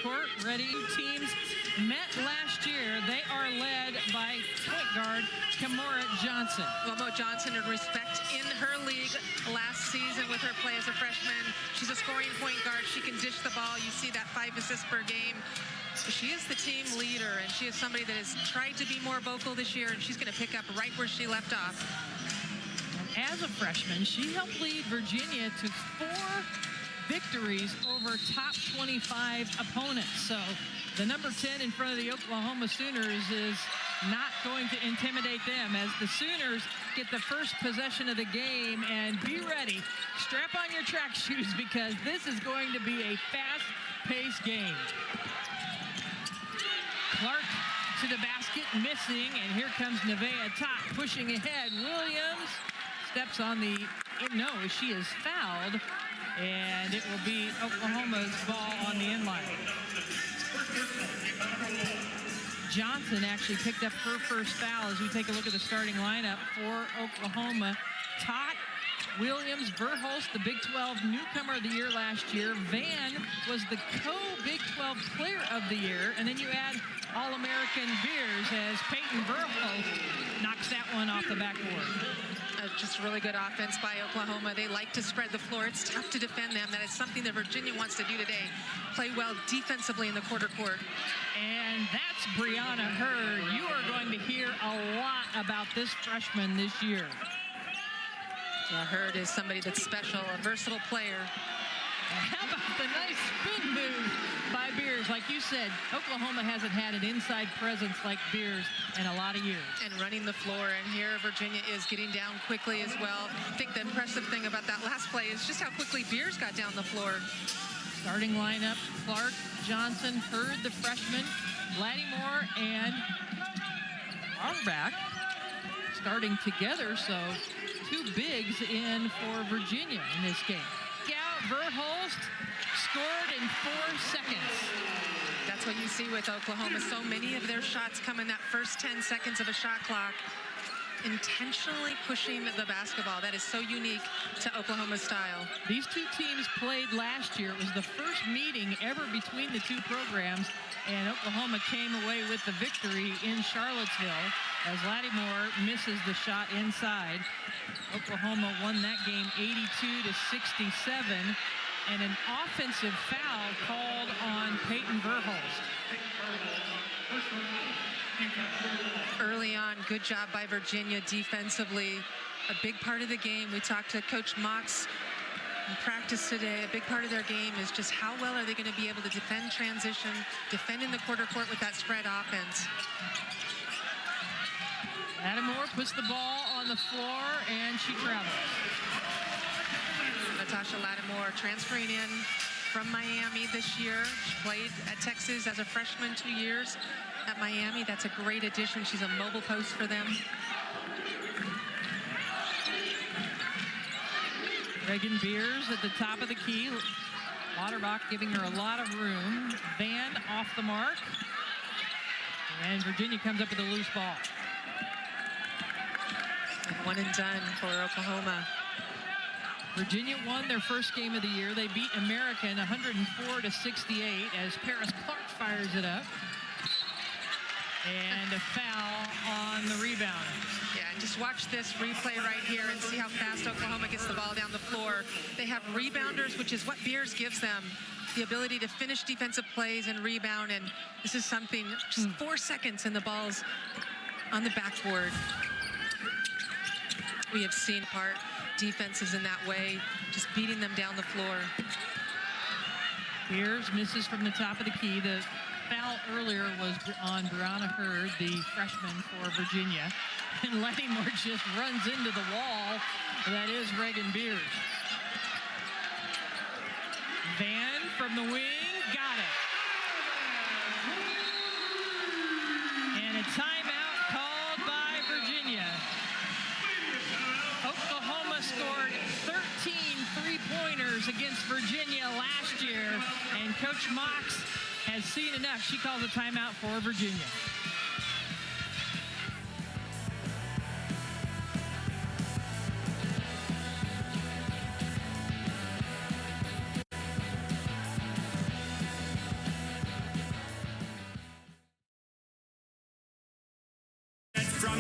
court. Ready teams met last year. They are led by point guard Kimora Johnson. Well, Mo Johnson earned respect in her league last season with her play as a freshman. She's a scoring point guard. She can dish the ball. You see that 5 assists per game. She is the team leader, and she is somebody that has tried to be more vocal this year, and she's going to pick up right where she left off. As a freshman, she helped lead Virginia to 4 victories over top 25 opponents. So the number 10 in front of the Oklahoma Sooners is not going to intimidate them as the Sooners get the first possession of the game. And be ready, strap on your track shoes, because this is going to be a fast-paced game. Clark to the basket, missing, and here comes Nevaeh Tot pushing ahead. Williams steps on the, no, she is fouled, and it will be Oklahoma's ball on the inline. Johnson actually picked up her first foul as we take a look at the starting lineup for Oklahoma. Tot, Williams, Verhulst, the Big 12 newcomer of the year last year. Van was the co-Big 12 player of the year. And then you add All-American Beers as Peyton Verhulst knocks that one off the backboard. Just really good offense by Oklahoma. They like to spread the floor. It's tough to defend them. That is something that Virginia wants to do today. Play well defensively in the quarter court. And that's Brianna Hurd. You are going to hear a lot about this freshman this year. Yeah, Hurd is somebody that's special, a versatile player. How about the nice spin move by Beers? Like you said, Oklahoma hasn't had an inside presence like Beers in a lot of years. And running the floor, and here Virginia is getting down quickly as well. I think the impressive thing about that last play is just how quickly Beers got down the floor. Starting lineup, Clark, Johnson, Hurd, the freshman, Lattimore, and Auerbach starting together, so 2 bigs in for Virginia in this game. Verhulst scored in 4 seconds. That's what you see with Oklahoma. So many of their shots come in that first 10 seconds of a shot clock. Intentionally pushing the basketball. That is so unique to Oklahoma's style. These 2 teams played last year. It was the first meeting ever between the 2 programs, and Oklahoma came away with the victory in Charlottesville as Lattimore misses the shot inside. Oklahoma won that game 82-67, and an offensive foul called on Peyton Verhulst. Early on, good job by Virginia defensively. A big part of the game, we talked to Coach Mox in practice today, a big part of their game is just how well are they going to be able to defend transition, defend in the quarter court with that spread offense. Lattimore puts the ball on the floor, and she travels. Natasha Lattimore transferring in from Miami this year. She played at Texas as a freshman 2 years at Miami. That's a great addition. She's a mobile post for them. Reagan Beers at the top of the key. Lauterbach giving her a lot of room. Van off the mark. And Virginia comes up with a loose ball. One and done for Oklahoma. Virginia won their first game of the year. They beat American 104-68 as Paris Clark fires it up. And a foul on the rebound. Yeah, just watch this replay right here and see how fast Oklahoma gets the ball down the floor. They have rebounders, which is what Beers gives them, the ability to finish defensive plays and rebound. And this is something, just 4 seconds and the ball's on the backboard. We have seen part defenses in that way, just beating them down the floor. Beers misses from the top of the key. The foul earlier was on Brianna Hurd, the freshman for Virginia. And Lattimore just runs into the wall. That is Reagan Beers. Van from the wing, got it. And a timeout called by Virginia. Oklahoma scored 13 three-pointers against Virginia last year, and Coach Mox has seen enough. She calls a timeout for Virginia.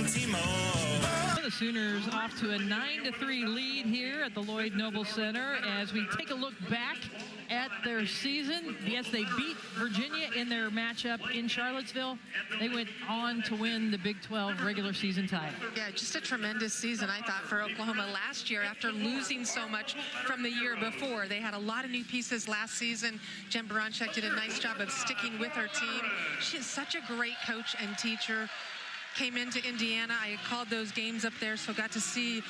The Sooners off to a 9-3 lead here at the Lloyd Noble Center as we take a look back at their season. Yes, they beat Virginia in their matchup in Charlottesville. They went on to win the Big 12 regular season title. Yeah, just a tremendous season, I thought, for Oklahoma last year after losing so much from the year before. They had a lot of new pieces last season. Jen Baranchek did a nice job of sticking with her team. She is such a great coach and teacher. Came into Indiana. I called those games up there, so got to see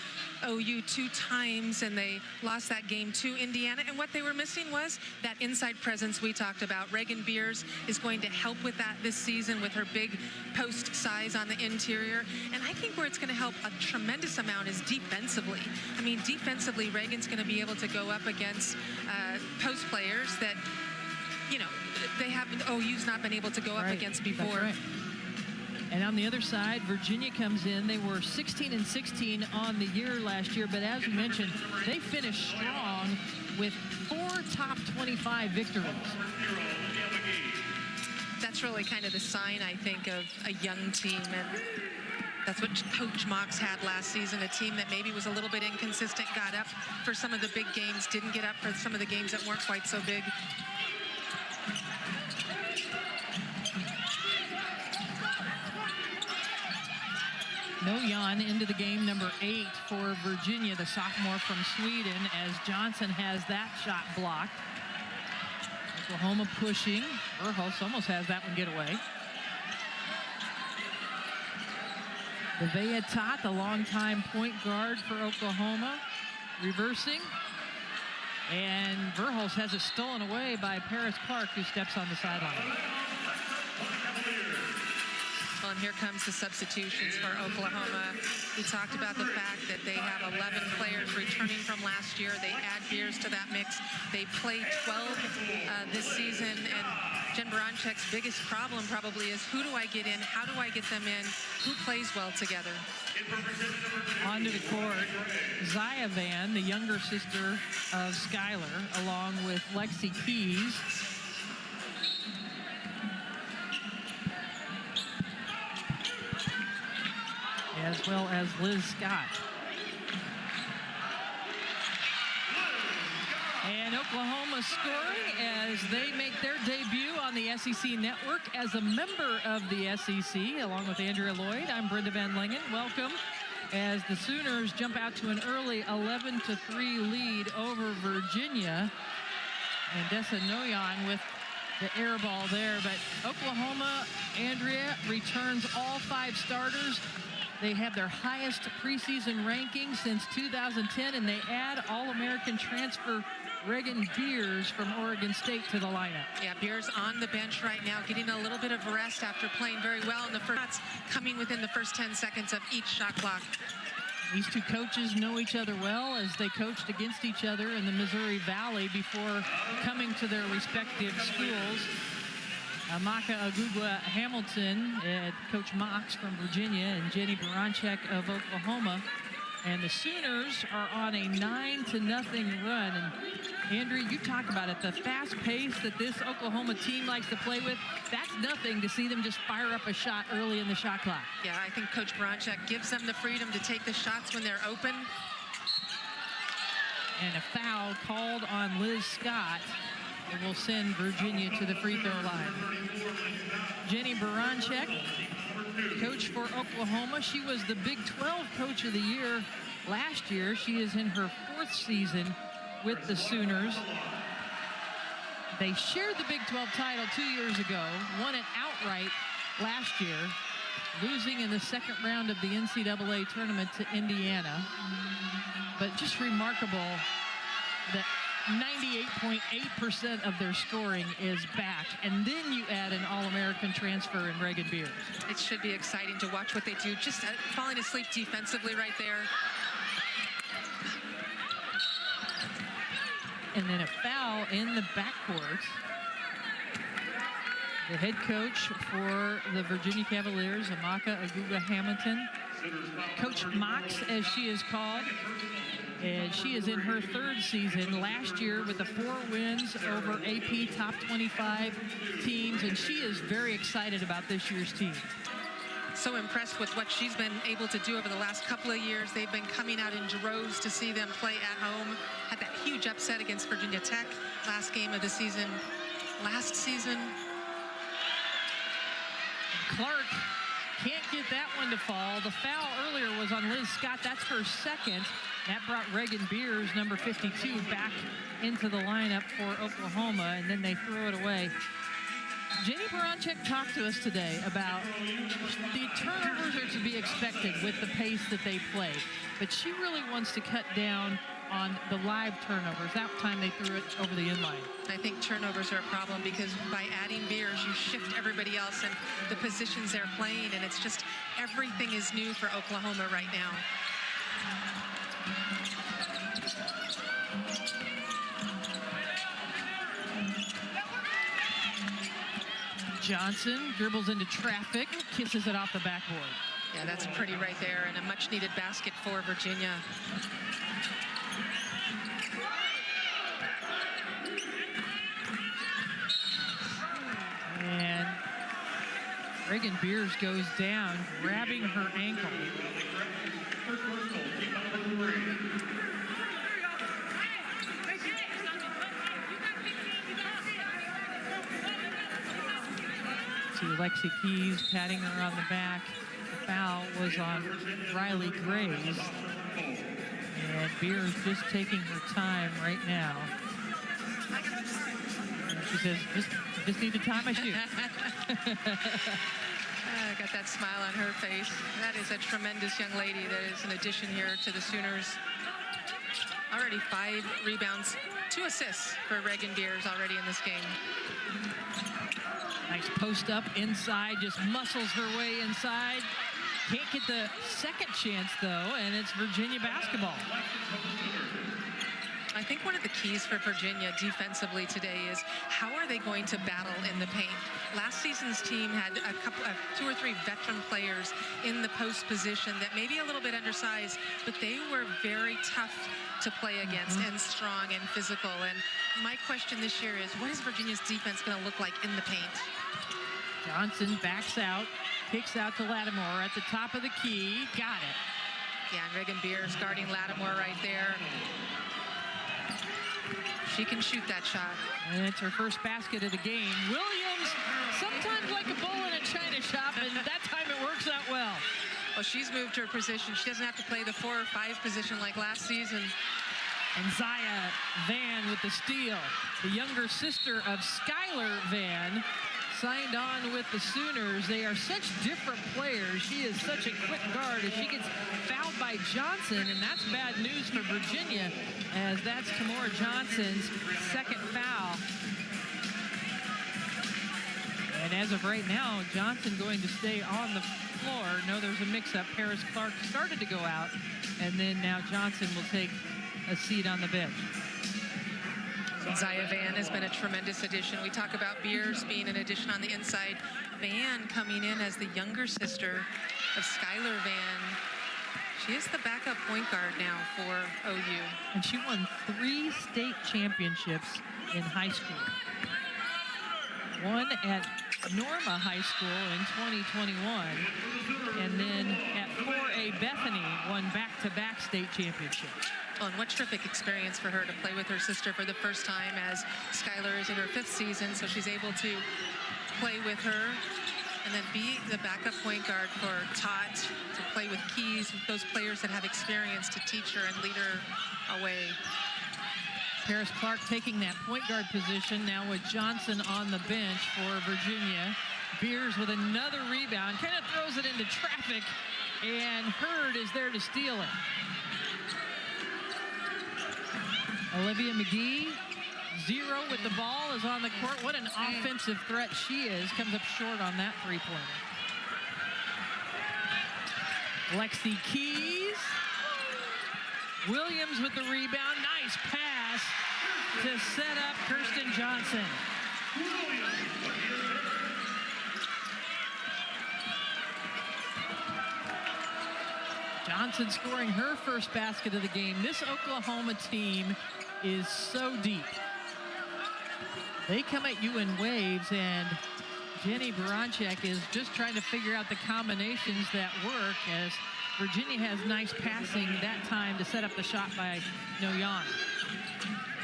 OU 2 times, and they lost that game to Indiana. And what they were missing was that inside presence we talked about. Reagan Beers is going to help with that this season with her big post size on the interior. And I think where it's going to help a tremendous amount is defensively. I mean, defensively, Reagan's going to be able to go up against post players that, you know, OU's not been able to go up against before. That's right. And on the other side, Virginia comes in. They were 16-16 on the year last year, but as you mentioned, they finished strong with 4 top 25 victories. That's really kind of the sign, I think, of a young team, and that's what Coach Mox had last season, a team that maybe was a little bit inconsistent, got up for some of the big games, didn't get up for some of the games that weren't quite so big. Noyan into the game, number 8 for Virginia, the sophomore from Sweden, as Johnson has that shot blocked. Oklahoma pushing. Verhulst almost has that one get away. Nevaeh Tot, the longtime point guard for Oklahoma, reversing. And Verhulst has it stolen away by Paris Clark, who steps on the sideline. Well, and here comes the substitutions for Oklahoma. We talked about the fact that they have 11 players returning from last year. They add Beers to that mix. They played 12 this season, and Jen Baranchek's biggest problem probably is, who do I get in? How do I get them in? Who plays well together? Onto the court, Zaya Van, the younger sister of Skylar, along with Lexi Keys. As well as Liz Scott. And Oklahoma scoring as they make their debut on the SEC Network as a member of the SEC, along with Andrea Lloyd. I'm Brenda Van Langen. Welcome as the Sooners jump out to an early 11-3 lead over Virginia. And Dessa Noyan with the air ball there. But Oklahoma, Andrea, returns all 5 starters. They have their highest preseason ranking since 2010, and they add All-American transfer Reagan Beers from Oregon State to the lineup. Yeah, Beers on the bench right now, getting a little bit of rest after playing very well in the first shots, coming within the first 10 seconds of each shot clock. These two coaches know each other well as they coached against each other in the Missouri Valley before coming to their respective schools. Amaka Agugwa Hamilton, Coach Mox from Virginia, and Jenny Baranchek of Oklahoma. And the Sooners are on a 9-0 run. And Andrea, you talk about it, the fast pace that this Oklahoma team likes to play with, that's nothing to see them just fire up a shot early in the shot clock. Yeah, I think Coach Baranchek gives them the freedom to take the shots when they're open. And a foul called on Liz Scott. It will send Virginia to the free throw line. Jenny Baranchek, coach for Oklahoma. She was the Big 12 Coach of the Year last year. She is in her 4th season with the Sooners. They shared the Big 12 title 2 years ago, won it outright last year, losing in the second round of the NCAA tournament to Indiana. But just remarkable that 98.8% of their scoring is back, and then you add an All-American transfer in Reagan Beers. It should be exciting to watch what they do, just falling asleep defensively right there. And then a foul in the backcourt. The head coach for the Virginia Cavaliers, Amaka Agugwa Hamilton, Coach Mox, as she is called, and she is in her 3rd season last year with the 4 wins over AP top 25 teams, and she is very excited about this year's team. so impressed with what she's been able to do over the last couple of years. They've been coming out in droves to see them play at home. Had that huge upset against Virginia Tech last game of the season. Last season, Clark can't get that one to fall. The foul earlier was on Liz Scott. That's her second. That brought Reagan Beers, number 52, back into the lineup for Oklahoma, and then they threw it away. Jenny Baranczyk talked to us today about the turnovers are to be expected with the pace that they play, but she really wants to cut down on the live turnovers. That time they threw it over the inline. I think turnovers are a problem because by adding Beers, you shift everybody else and the positions they're playing, and it's just everything is new for Oklahoma right now. Johnson dribbles into traffic, kisses it off the backboard. Yeah, that's pretty right there, and a much-needed basket for Virginia. And Reagan Beers goes down, grabbing her ankle. See Lexi Keys patting her on the back. The foul was on Riley Graves. And Beers just taking her time right now. And she says, just need to tie my shoe. Got that smile on her face. That is a tremendous young lady that is an addition here to the Sooners. Already 5 rebounds, 2 assists for Reagan Beers already in this game. Nice post up inside, just muscles her way inside. Can't get the second chance though, and it's Virginia basketball. I think one of the keys for Virginia defensively today is how are they going to battle in the paint? Last season's team had a couple of 2 or 3 veteran players in the post position that may be a little bit undersized, but they were very tough to play against and strong and physical. And my question this year is, what is Virginia's defense going to look like in the paint? Johnson backs out, kicks out to Lattimore at the top of the key. Got it. Yeah, and Reagan Beers guarding Lattimore right there. She can shoot that shot. And it's her first basket of the game. Williams, sometimes like a bull in a china shop, and that time it works out well. Well, she's moved her position. She doesn't have to play the 4 or 5 position like last season. And Zaya Van with the steal. The younger sister of Skylar Van signed on with the Sooners. They are such different players. She is such a quick guard as she gets fouled by Johnson, and that's bad news for Virginia, as that's Kimora Johnson's second foul. And as of right now, Johnson going to stay on the floor. No, there's a mix-up. Paris Clark started to go out, and then now Johnson will take a seat on the bench. Zaya Van has been a tremendous addition. We talk about Beers being an addition on the inside. Van coming in as the younger sister of Skylar Van. She is the backup point guard now for OU. And she won 3 state championships in high school. One at Norma High School in 2021, and then at 4A Bethany won back-to-back state championships. Oh, and what terrific experience for her to play with her sister for the first time, as Skylar is in her 5th season, so she's able to play with her and then be the backup point guard for Tot, to play with Keys, those players that have experience to teach her and lead her away. Paris Clark taking that point guard position now with Johnson on the bench for Virginia. Beers with another rebound, kind of throws it into traffic, and Hurd is there to steal it. Olivia McGee, 0 with the ball, is on the court. What an offensive threat she is. Comes up short on that three-pointer. Lexi Keys. Williams with the rebound. Nice pass to set up Kirsten Johnson. Johnson scoring her first basket of the game. This Oklahoma team is so deep. They come at you in waves, and Jenny Baranchek is just trying to figure out the combinations that work, as Virginia has nice passing that time to set up the shot by Noyan.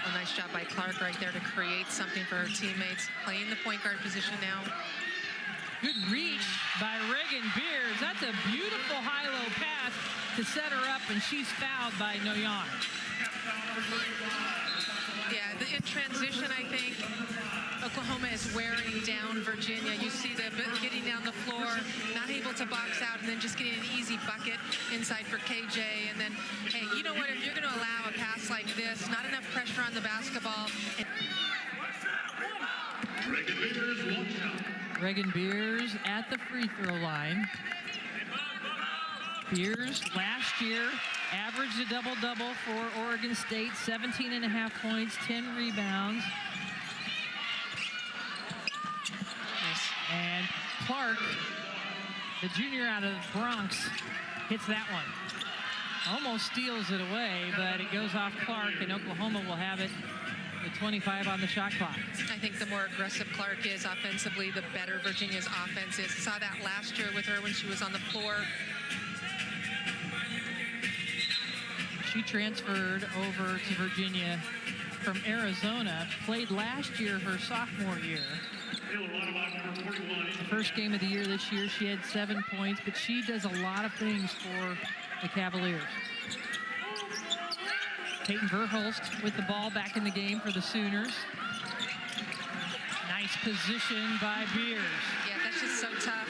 A nice job by Clark right there to create something for her teammates. Playing the point guard position now. Good reach by Reagan Beers. That's a beautiful high-low pass to set her up, and she's fouled by Noyan. Yeah, in transition, I think Oklahoma is wearing down Virginia. You see them getting down the floor, not able to box out, and then just getting an easy bucket inside for KJ. And then, hey, you know what? If you're going to allow a pass like this, not enough pressure on the basketball. Reagan Beers at the free throw line. Beers last year averaged a double-double for Oregon State, 17.5 points, 10 rebounds. Nice. And Clark, the junior out of the Bronx, hits that one. Almost steals it away, but it goes off Clark, and Oklahoma will have it with 25 on the shot clock. I think the more aggressive Clark is offensively, the better Virginia's offense is. Saw that last year with her when she was on the floor. She transferred over to Virginia from Arizona, played last year her sophomore year. The first game of the year this year, she had 7 points, but she does a lot of things for the Cavaliers. Peyton Verhulst with the ball back in the game for the Sooners. Nice position by Beers. Yeah, that's just so tough.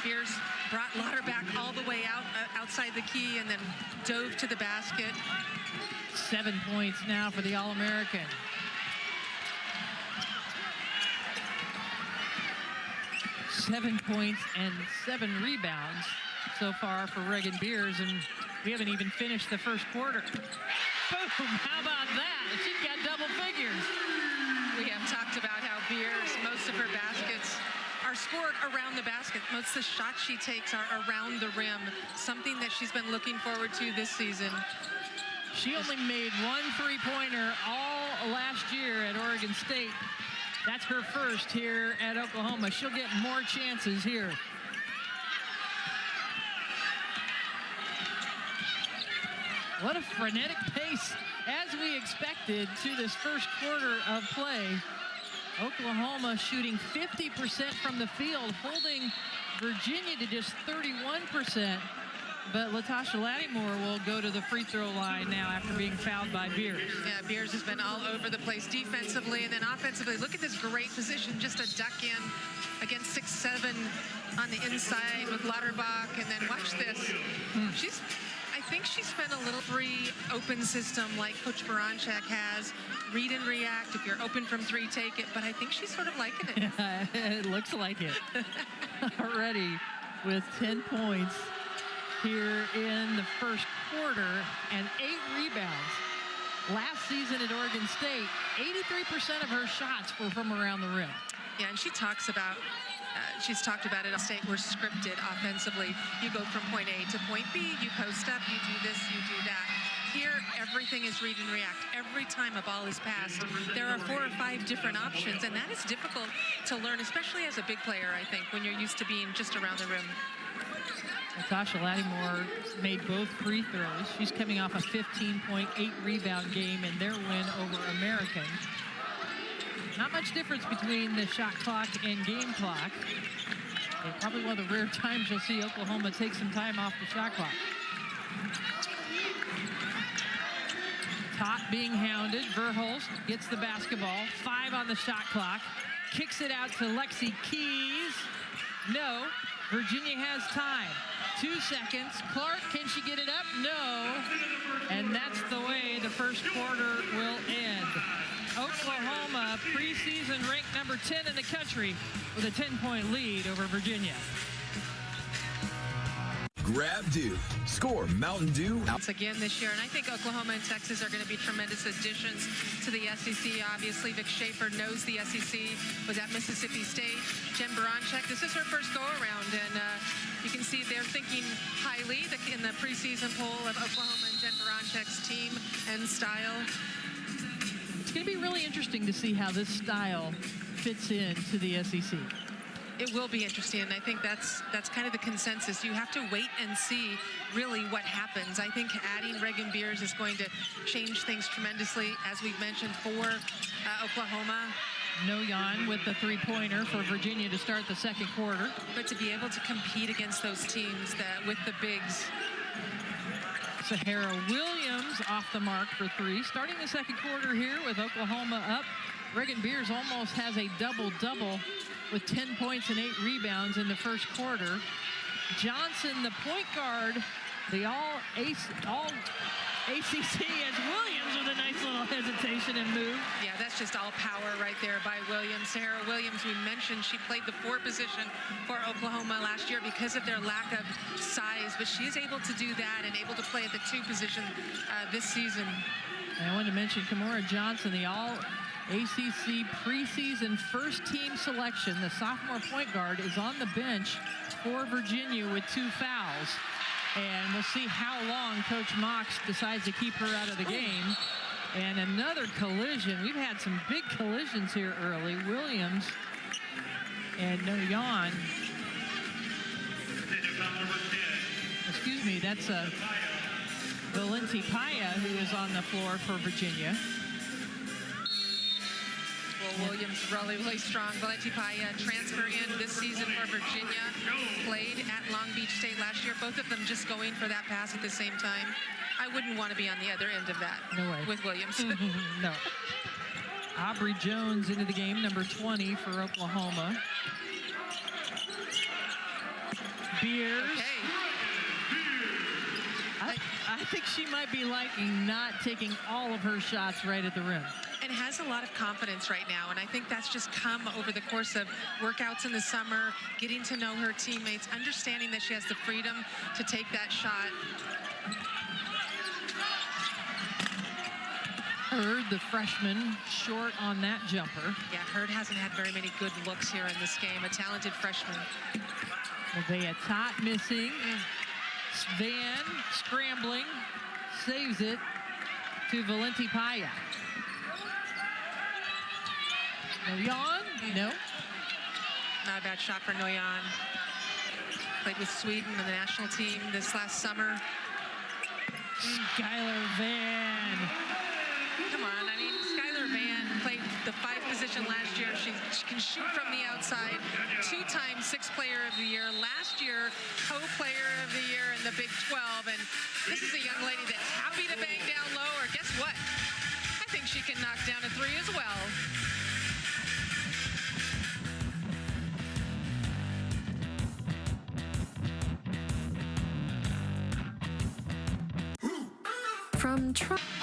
Beers brought Lauterbach all the way outside the key and then dove to the basket. 7 points now for the All-American. Seven points and 7 rebounds so far for Reagan Beers, and we haven't even finished the first quarter. Boom, how about that? She's got double figures. We have talked about how Beers, most of her baskets are scored around the basket. Most of the shots she takes are around the rim, something that she's been looking forward to this season. She only made 1 3-pointer all last year at Oregon State. That's her first here at Oklahoma. She'll get more chances here. What a frenetic pace, as we expected, to this first quarter of play. Oklahoma shooting 50% from the field, holding Virginia to just 31%. But Latasha Lattimore will go to the free throw line now after being fouled by Beers. Yeah, Beers has been all over the place defensively and then offensively. Look at this great position, just a duck in against 6'7" on the inside with Lauterbach. And then watch this. I think she's been a little free open system like Coach Baranchek has. Read and react. If you're open from 3, take it. But I think she's sort of liking it. It looks like it. Already with 10 points here in the first quarter and 8 rebounds. Last season at Oregon State, 83% of her shots were from around the rim. Yeah, and she talks about, she's talked about it. State we're scripted offensively. You go from point A to point B, you post up, you do this, you do that. Here, everything is read and react. Every time a ball is passed, there are 4 or 5 different options, and that is difficult to learn, especially as a big player, I think, when you're used to being just around the rim. Natasha Lattimore made both free throws. She's coming off a 15.8 rebound game in their win over American. Not much difference between the shot clock and game clock. It's probably one of the rare times you'll see Oklahoma take some time off the shot clock. Tot being hounded. Verhulst gets the basketball. 5 on the shot clock. Kicks it out to Lexi Keys. No. Virginia has time. 2 seconds. Clark, can she get it up? No. And that's the way the first quarter will end. Oklahoma, preseason ranked number 10 in the country, with a 10-point lead over Virginia. Grab Dew. Score Mountain Dew. Once again this year, and I think Oklahoma and Texas are going to be tremendous additions to the SEC. Obviously, Vic Schaefer knows the SEC, was at Mississippi State. Jen Baranchek, this is her first go-around, and you can see they're thinking highly in the preseason poll of Oklahoma and Jen Baranchek's team and style. It's going to be really interesting to see how this style fits into the SEC. It will be interesting, and I think that's kind of the consensus. You have to wait and see really what happens. I think adding Reagan Beers is going to change things tremendously, as we've mentioned, for Oklahoma. Noyan with the three-pointer for Virginia to start the second quarter. But to be able to compete against those teams that with the bigs. Sahara Williams off the mark for three. Starting the second quarter here with Oklahoma up. Reagan Beers almost has a double-double with 10 points and 8 rebounds in the first quarter. Johnson, the point guard, the all-ACC as Williams with a nice little hesitation and move. Yeah, that's just all power right there by Williams. Sahara Williams, we mentioned she played the 4 position for Oklahoma last year because of their lack of size, but she is able to do that and able to play at the 2 position this season. And I wanted to mention Kimora Johnson, the all-ACC preseason first-team selection. The sophomore point guard is on the bench for Virginia with 2 fouls. And we'll see how long Coach Mox decides to keep her out of the game. And another collision. We've had some big collisions here early. Williams and Noyan. Excuse me, that's Valenti Paya who is on the floor for Virginia. Well, Williams really strong. Valenti Paya transfer in this season for Virginia. Played at Long Beach State last year. Both of them just going for that pass at the same time. I wouldn't want to be on the other end of that. No way. With Williams. No. Aubrey Jones into the game, number 20 for Oklahoma. Beers. Okay. I think she might be liking not taking all of her shots right at the rim. And has a lot of confidence right now, and I think that's just come over the course of workouts in the summer, getting to know her teammates, understanding that she has the freedom to take that shot. Hurd, the freshman, short on that jumper. Yeah, Hurd hasn't had very many good looks here in this game. A talented freshman. Nevaeh Tot missing. Van scrambling, saves it to Valenti Paya. Noyan? No. Not a bad shot for Noyan. Played with Sweden on the national team this last summer. Skylar Van. Come on, I mean, Skylar Van played the 5 position last year. She can shoot from the outside. 2-time 6th player of the year. Last year, co-player of the year in the Big 12. And this is a young lady that's happy to bang down low, or guess what? I think she can knock down a 3 as well.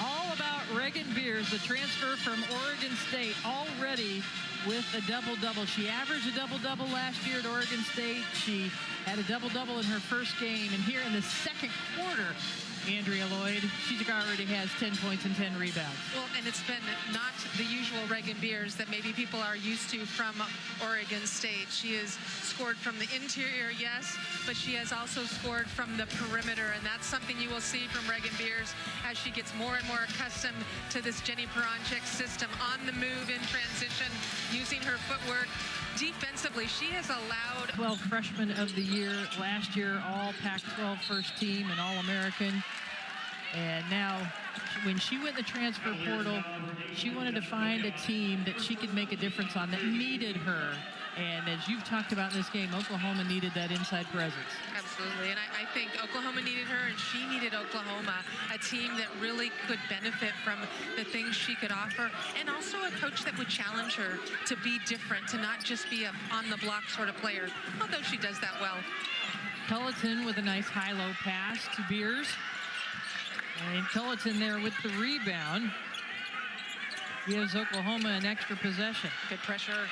All about Reagan Beers, the transfer from Oregon State, already with a double-double. She averaged a double-double last year at Oregon State. She had a double-double in her first game. And here in the second quarter, Andrea Lloyd, she already has 10 points and 10 rebounds. Well, and it's been not the usual Reagan Beers that maybe people are used to from Oregon State. She has scored from the interior, yes, but she has also scored from the perimeter, and that's something you will see from Reagan Beers as she gets more and more accustomed to this Jenny Peronchik system. On the move, in transition, using her footwork. Defensively, she has allowed 12 freshman of the year last year, all Pac-12 first team and All-American. And now, when she went the transfer portal, she wanted to find a team that she could make a difference on, that needed her. And as you've talked about in this game, Oklahoma needed that inside presence. Absolutely, and I think Oklahoma needed her, and she needed Oklahoma, a team that really could benefit from the things she could offer, and also a coach that would challenge her to be different, to not just be a on-the-block sort of player, although she does that well. Culleton with a nice high-low pass to Beers. And Culleton there with the rebound. Gives Oklahoma an extra possession. Good pressure.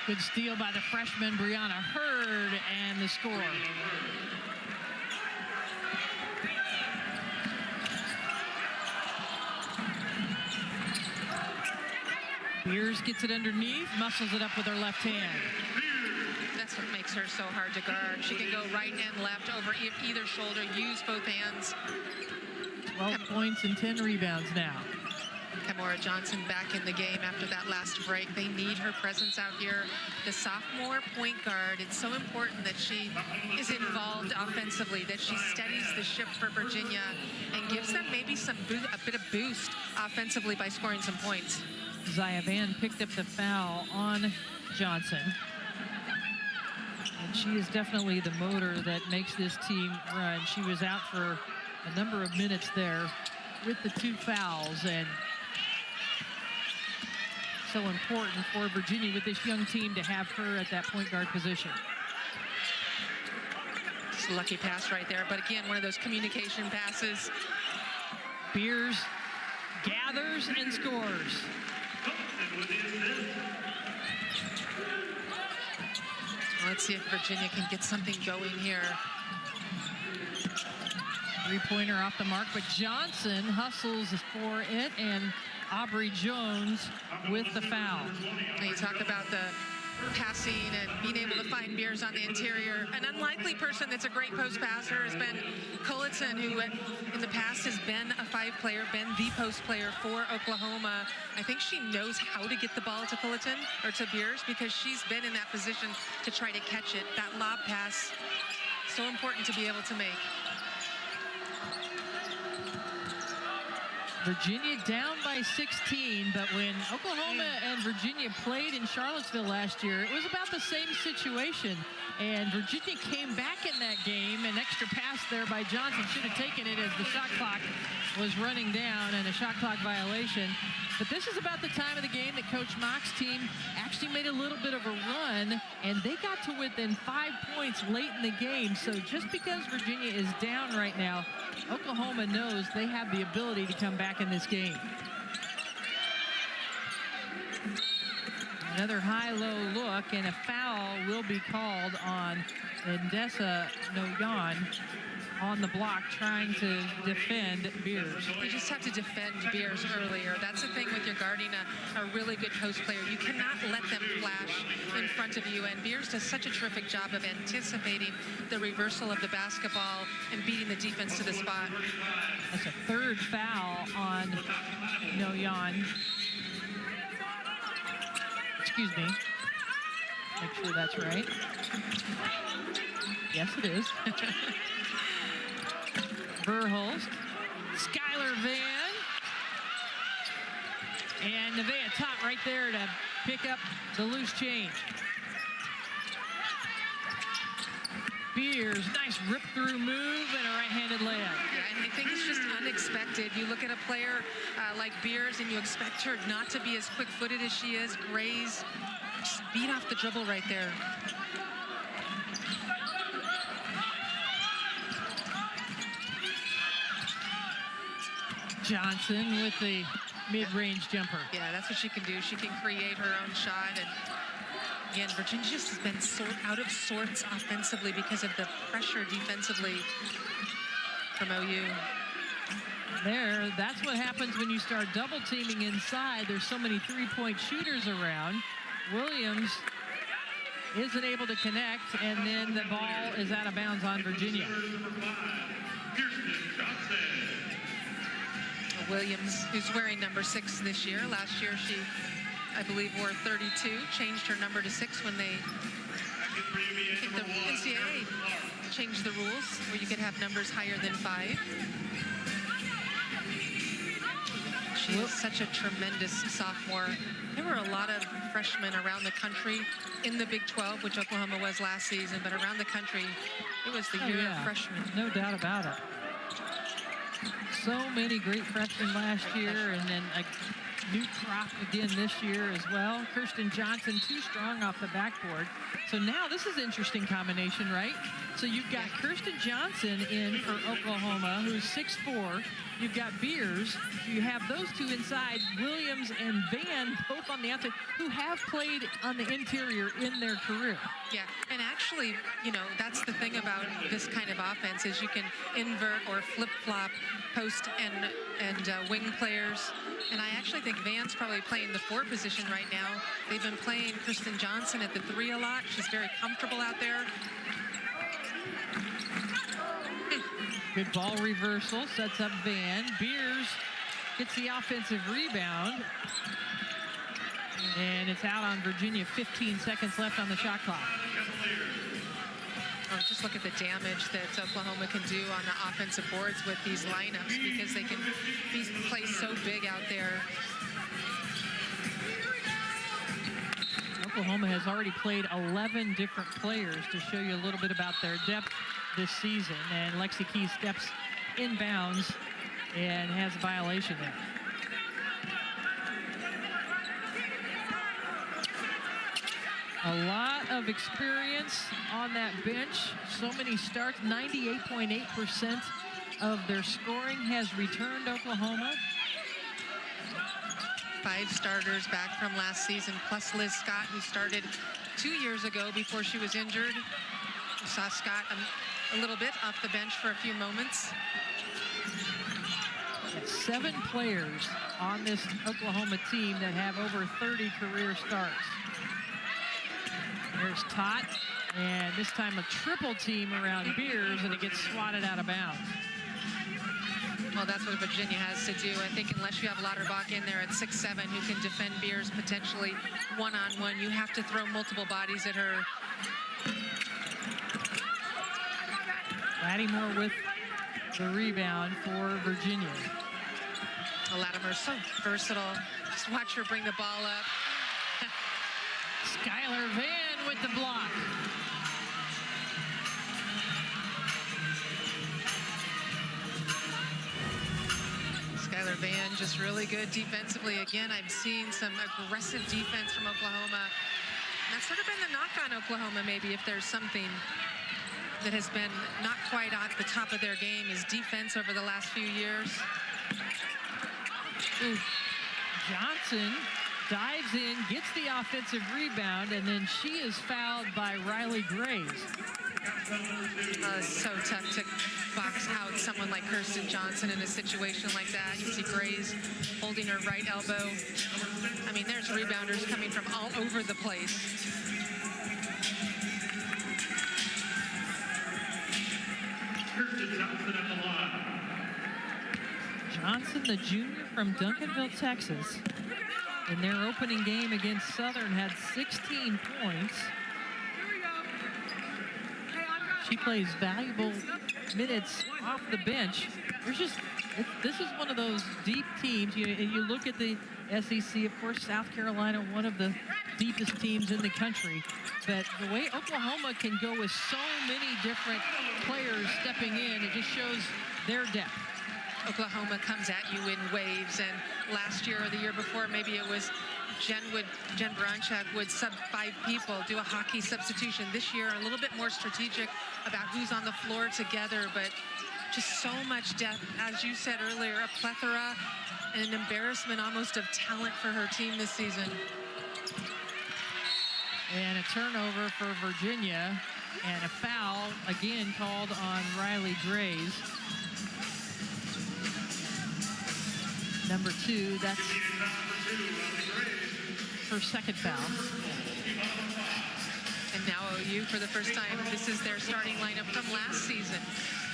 Good steal by the freshman, Brianna Hurd, and the score. Beers gets it underneath, muscles it up with her left hand. That's what makes her so hard to guard. She can go right and left over either shoulder, use both hands. 12 points and 10 rebounds now. Kimora Johnson back in the game after that last break. They need her presence out here. The sophomore point guard, it's so important that she is involved offensively, that she steadies the ship for Virginia and gives them maybe a bit of boost offensively by scoring some points. Zaya Van picked up the foul on Johnson. And she is definitely the motor that makes this team run. She was out for a number of minutes there with the 2 fouls, and so important for Virginia with this young team to have her at that point guard position. Just a lucky pass right there, but again, one of those communication passes. Beers gathers and scores. Let's see if Virginia can get something going here. 3-pointer off the mark, but Johnson hustles for it, and Aubrey Jones with the foul. You talk about the passing and being able to find Beers on the interior. An unlikely person that's a great post passer has been Culleton, who in the past has been a 5-player, been the post player for Oklahoma. I think she knows how to get the ball to Culleton or to Beers because she's been in that position to try to catch it. That lob pass, so important to be able to make. Virginia down by 16, but when Oklahoma and Virginia played in Charlottesville last year, it was about the same situation. And Virginia came back in that game. An extra pass there by Johnson, should have taken it as the shot clock was running down, and a shot clock violation. But this is about the time of the game that Coach Mock's team actually made a little bit of a run, and they got to within 5 points late in the game. So just because Virginia is down right now, Oklahoma knows they have the ability to come back in this game. Another high-low look, and a foul will be called on Ndessa Noyan on the block, trying to defend Beers. You just have to defend Beers earlier. That's the thing with your guarding a really good post player. You cannot let them flash in front of you, and Beers does such a terrific job of anticipating the reversal of the basketball and beating the defense to the spot. That's a 3rd foul on Noyan. Excuse me. Make sure that's right. Yes, it is. Verhulst, Skylar Van, and Nevaeh Tot right there to pick up the loose change. Beers, nice rip-through move and a right-handed layup. Yeah, and I think it's just unexpected. You look at a player like Beers and you expect her not to be as quick-footed as she is. Grays just beat off the dribble right there. Johnson with the mid-range jumper. Yeah, that's what she can do. She can create her own shot. And again, Virginia just has been out of sorts offensively because of the pressure defensively from OU. That's what happens when you start double teaming inside. There's so many 3-point shooters around. Williams isn't able to connect, and then the ball is out of bounds on Virginia. Williams, who's wearing number 6 this year. Last year she, I believe, wore 32, changed her number to 6 when they, I think the NCAA changed the rules where you could have numbers higher than 5. She is such a tremendous sophomore. There were a lot of freshmen around the country in the Big 12, which Oklahoma was last season, but around the country, it was the year of freshmen. No doubt about it. So many great freshmen last year, and then a new crop again this year as well. Kirsten Johnson, too strong off the backboard. So now this is an interesting combination, right? So you've got Kirsten Johnson in for Oklahoma, who's 6'4". You've got Beers. You have those two inside, Williams and Van, both on the outside, who have played on the interior in their career. Yeah, and actually, you know, that's the thing about this kind of offense is you can invert or flip-flop post and wing players. And I actually think Van's probably playing the 4 position right now. They've been playing Kirsten Johnson at the 3 a lot. She's very comfortable out there. Good ball reversal, sets up Van. Beers gets the offensive rebound. And it's out on Virginia. 15 seconds left on the shot clock. Oh, just look at the damage that Oklahoma can do on the offensive boards with these lineups, because they can play so big out there. Oklahoma has already played 11 different players to show you a little bit about their depth this season. And Lexi Keys steps inbounds and has a violation there. A lot of experience on that bench. So many starts. 98.8% of their scoring has returned Oklahoma. 5 starters back from last season, plus Liz Scott, who started 2 years ago before she was injured. We saw Scott a little bit off the bench for a few moments. 7 players on this Oklahoma team that have over 30 career starts. There's Tot, and this time a triple team around Beers, and it gets swatted out of bounds. Well, that's what Virginia has to do. I think unless you have Lauterbach in there at 6'7", who can defend Beers potentially one-on-one, you have to throw multiple bodies at her. Lattimore with the rebound for Virginia. Lattimore so versatile. Just watch her bring the ball up. Skylar Van with the block. Skylar Van just really good defensively. Again, I've seen some aggressive defense from Oklahoma. And that's sort of been the knock on Oklahoma, maybe, if there's something that has been not quite at the top of their game, is defense over the last few years. Ooh. Johnson dives in, gets the offensive rebound, and then she is fouled by Riley Graves. So tough to box out someone like Kirsten Johnson in a situation like that. You see Graves holding her right elbow. I mean, there's rebounders coming from all over the place. Johnson, the junior from Duncanville, Texas, in their opening game against Southern had 16 points. She plays valuable minutes off the bench. This is one of those deep teams. You look at the SEC, of course, South Carolina, one of the deepest teams in the country. But the way Oklahoma can go with so many different players stepping in, it just shows their depth. Oklahoma comes at you in waves, and last year or the year before, maybe it was Jen Baranchak would sub 5 people, do a hockey substitution. This year, a little bit more strategic about who's on the floor together, but just so much depth. As you said earlier, a plethora and an embarrassment almost of talent for her team this season. And a turnover for Virginia, and a foul again called on Riley Graves. Number 2, that's her second foul. And now OU, for the first time, this is their starting lineup from last season.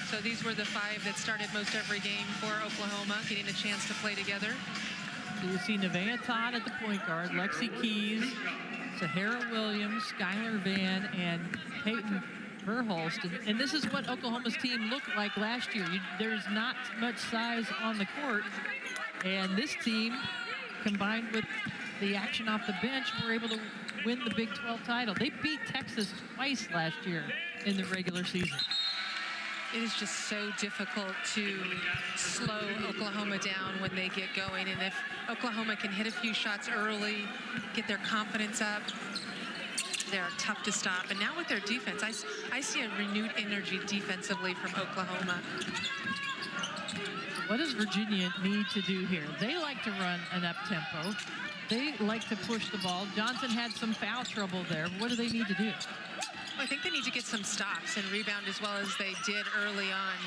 So these were the 5 that started most every game for Oklahoma, getting a chance to play together. So you see Nevaeh Todd at the point guard, Lexi Keys, Sahara Williams, Skylar Van, and Peyton Verhulst. And this is what Oklahoma's team looked like last year. There's not much size on the court. And this team, combined with the action off the bench, were able to win the Big 12 title. They beat Texas twice last year in the regular season. It is just so difficult to slow Oklahoma down when they get going. And if Oklahoma can hit a few shots early, get their confidence up, they're tough to stop. And now with their defense, I see a renewed energy defensively from Oklahoma. What does Virginia need to do here? They like to run an up-tempo. They like to push the ball. Johnson had some foul trouble there. What do they need to do? I think they need to get some stops and rebound as well as they did early on.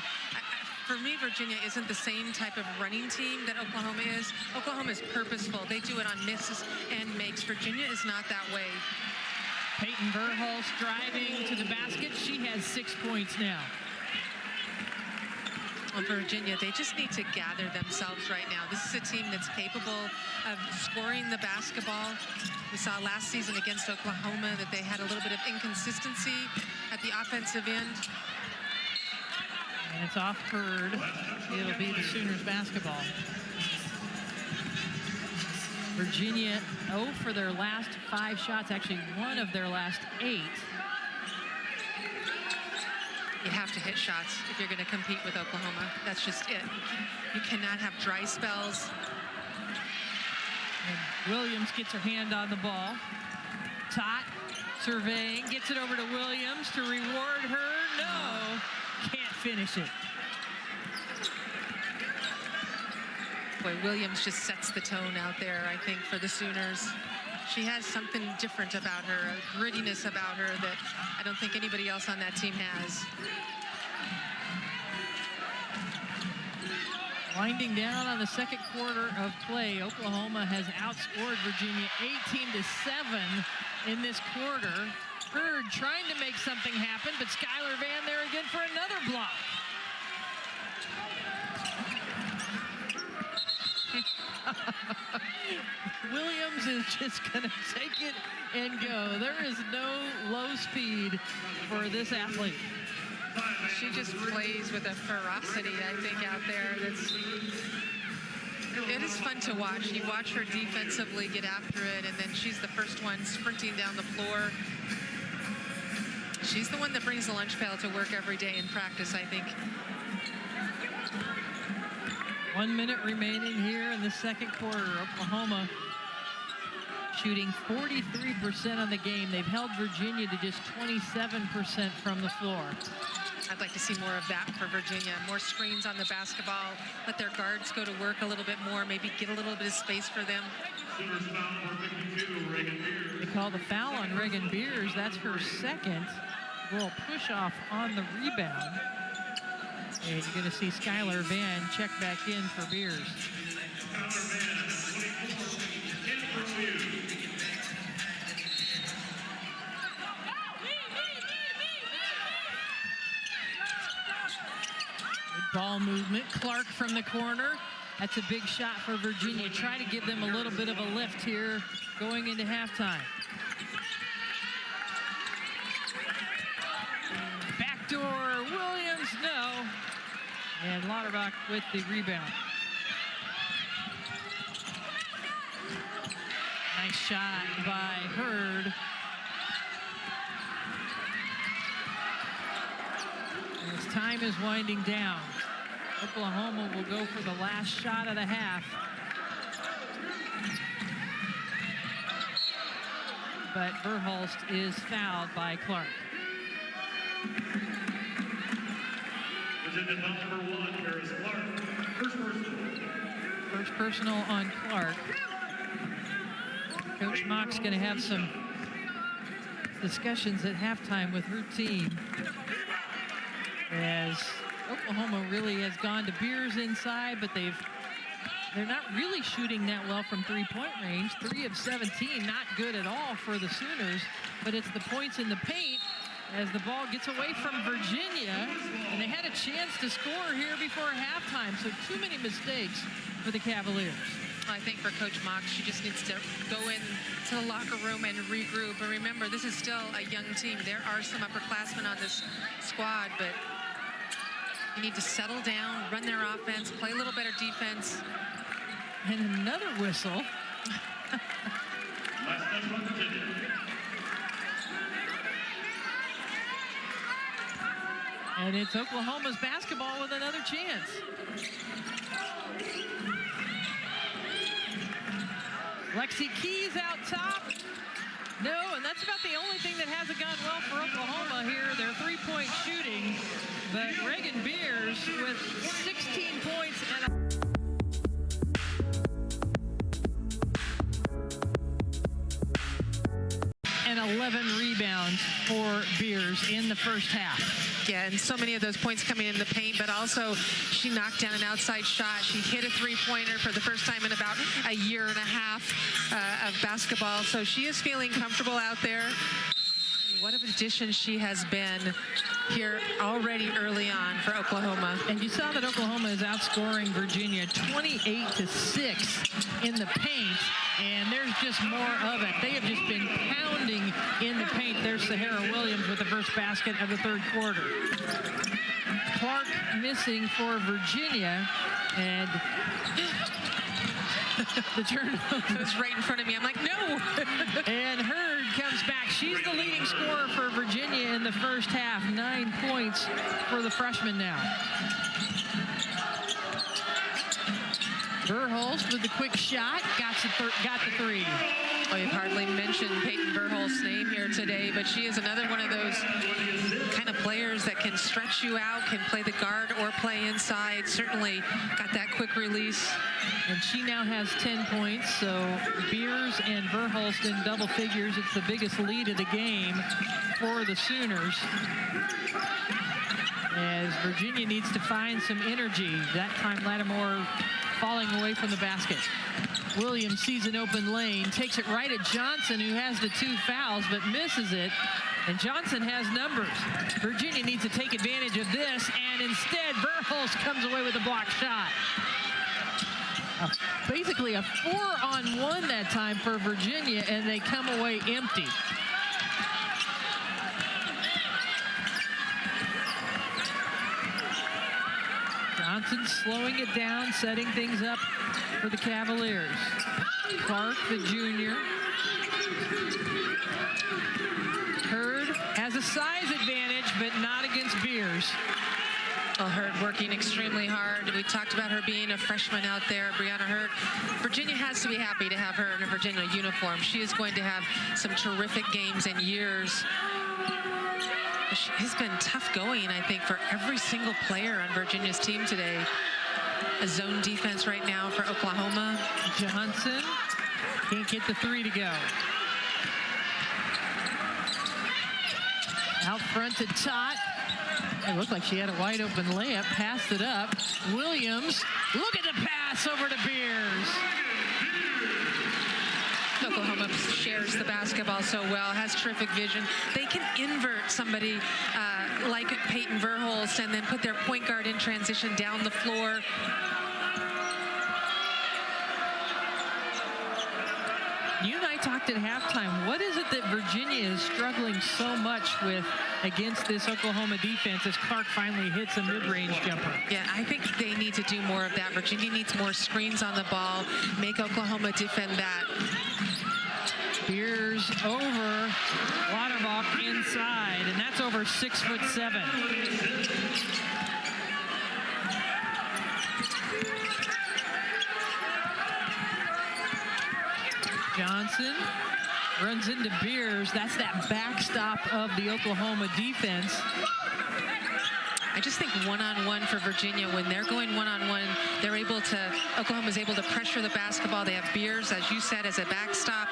For me, Virginia isn't the same type of running team that Oklahoma is. Oklahoma is purposeful. They do it on misses and makes. Virginia is not that way. Peyton Verhulst driving to the basket. She has 6 points now. Well, Virginia, they just need to gather themselves right now. This is a team that's capable of scoring the basketball. We saw last season against Oklahoma that they had a little bit of inconsistency at the offensive end. And it's off Hurd. It'll be the Sooners basketball. Virginia 0 for their last 5 shots, actually 1 of their last 8. You have to hit shots if you're going to compete with Oklahoma. That's just it. You cannot have dry spells. And Williams gets her hand on the ball. Tot surveying, gets it over to Williams to reward her. No, can't finish it. Boy, Williams just sets the tone out there, I think, for the Sooners. She has something different about her, a grittiness about her that I don't think anybody else on that team has. Winding down on the second quarter of play, Oklahoma has outscored Virginia 18-7 in this quarter. Hurd trying to make something happen, but Skylar Vann there again for another block. Williams is just going to take it and go. There is no low speed for this athlete. She just plays with a ferocity, I think, out there. It is fun to watch. You watch her defensively get after it, and then she's the first one sprinting down the floor. She's the one that brings the lunch pail to work every day in practice, I think. 1 minute remaining here in the second quarter. Oklahoma shooting 43% on the game. They've held Virginia to just 27% from the floor. I'd like to see more of that for Virginia. More screens on the basketball. Let their guards go to work a little bit more. Maybe get a little bit of space for them. They call the foul on Reagan Beers. That's her second. Little push off on the rebound. And you're going to see Skylar Vann check back in for Beers. Good ball movement. Clark from the corner. That's a big shot for Virginia. Try to give them a little bit of a lift here going into halftime. Backdoor Williams, no. And Lauterbach with the rebound. Nice shot by Hurd. And as time is winding down, Oklahoma will go for the last shot of the half. But Verhulst is fouled by Clark. Virginia foul number 1, Paris Clark. First personal. First personal on Clark. Coach Mock's going to have some discussions at halftime with her team, as Oklahoma really has gone to Beers inside, but they're not really shooting that well from three-point range. 3 of 17, not good at all for the Sooners, but it's the points in the paint as the ball gets away from Virginia, and they had a chance to score here before halftime, so too many mistakes for the Cavaliers. I think for Coach Mock, she just needs to go in to the locker room and regroup. And remember, this is still a young team. There are some upperclassmen on this squad, but you need to settle down, run their offense, play a little better defense. And another whistle. Last touch from Virginia. And it's Oklahoma's basketball with another chance. Lexi Keys out top. No, and that's about the only thing that hasn't gone well for Oklahoma here. Their three-point shooting. But Reagan Beers with 16 points and 11 rebounds for Beers in the first half. Yeah, and so many of those points coming in the paint, but also she knocked down an outside shot. She hit a three-pointer for the first time in about a year and a half of basketball. So she is feeling comfortable out there. What an addition she has been here already early on for Oklahoma. And you saw that Oklahoma is outscoring Virginia 28-6 in the paint, and there's just more of it. They have just been pounding in the paint. There's Sahara Williams with the first basket of the third quarter. Clark missing for Virginia, and the turnover It was right in front of me. I'm like, no. and Hurd comes back. She's the leading scorer for Virginia in the first half. 9 points for the freshman now. Verhulst with the quick shot. Got the three. Well, you've hardly mentioned Peyton Verhulst's name here today, but she is another one of those kind of players that can stretch you out, can play the guard or play inside. Certainly got that quick release. And she now has 10 points, so Beers and Verhulst in double figures. It's the biggest lead of the game for the Sooners, as Virginia needs to find some energy. That time Lattimore falling away from the basket. Williams sees an open lane, takes it right at Johnson, who has the 2 fouls, but misses it. And Johnson has numbers. Virginia needs to take advantage of this, and instead Verhulst comes away with a block shot. Basically a 4-on-1 that time for Virginia, and they come away empty. Johnson slowing it down, setting things up for the Cavaliers. Clark, the junior. Hurd has a size advantage, but not against Beers. Well, Hurd working extremely hard. We talked about her being a freshman out there, Brianna Hurd. Virginia has to be happy to have her in a Virginia uniform. She is going to have some terrific games and years. It's been tough going, I think, for every single player on Virginia's team today. A zone defense right now for Oklahoma. Johnson can't get the 3 to go. Out front to Tot. It looked like she had a wide open layup, passed it up. Williams, look at the pass over to Beers. Oklahoma shares the basketball so well, has terrific vision. They can invert somebody like Peyton Verhulst and then put their point guard in transition down the floor. You and I talked at halftime. What is it that Virginia is struggling so much with against this Oklahoma defense as Clark finally hits a mid-range jumper? Yeah, I think they need to do more of that. Virginia needs more screens on the ball, make Oklahoma defend that. Beers over, Lauterbach inside, and that's over 6'7". Johnson runs into Beers. That's that backstop of the Oklahoma defense. I just think one-on-one for Virginia, when they're going one-on-one, they're able to, Oklahoma's able to pressure the basketball. They have Beers, as you said, as a backstop.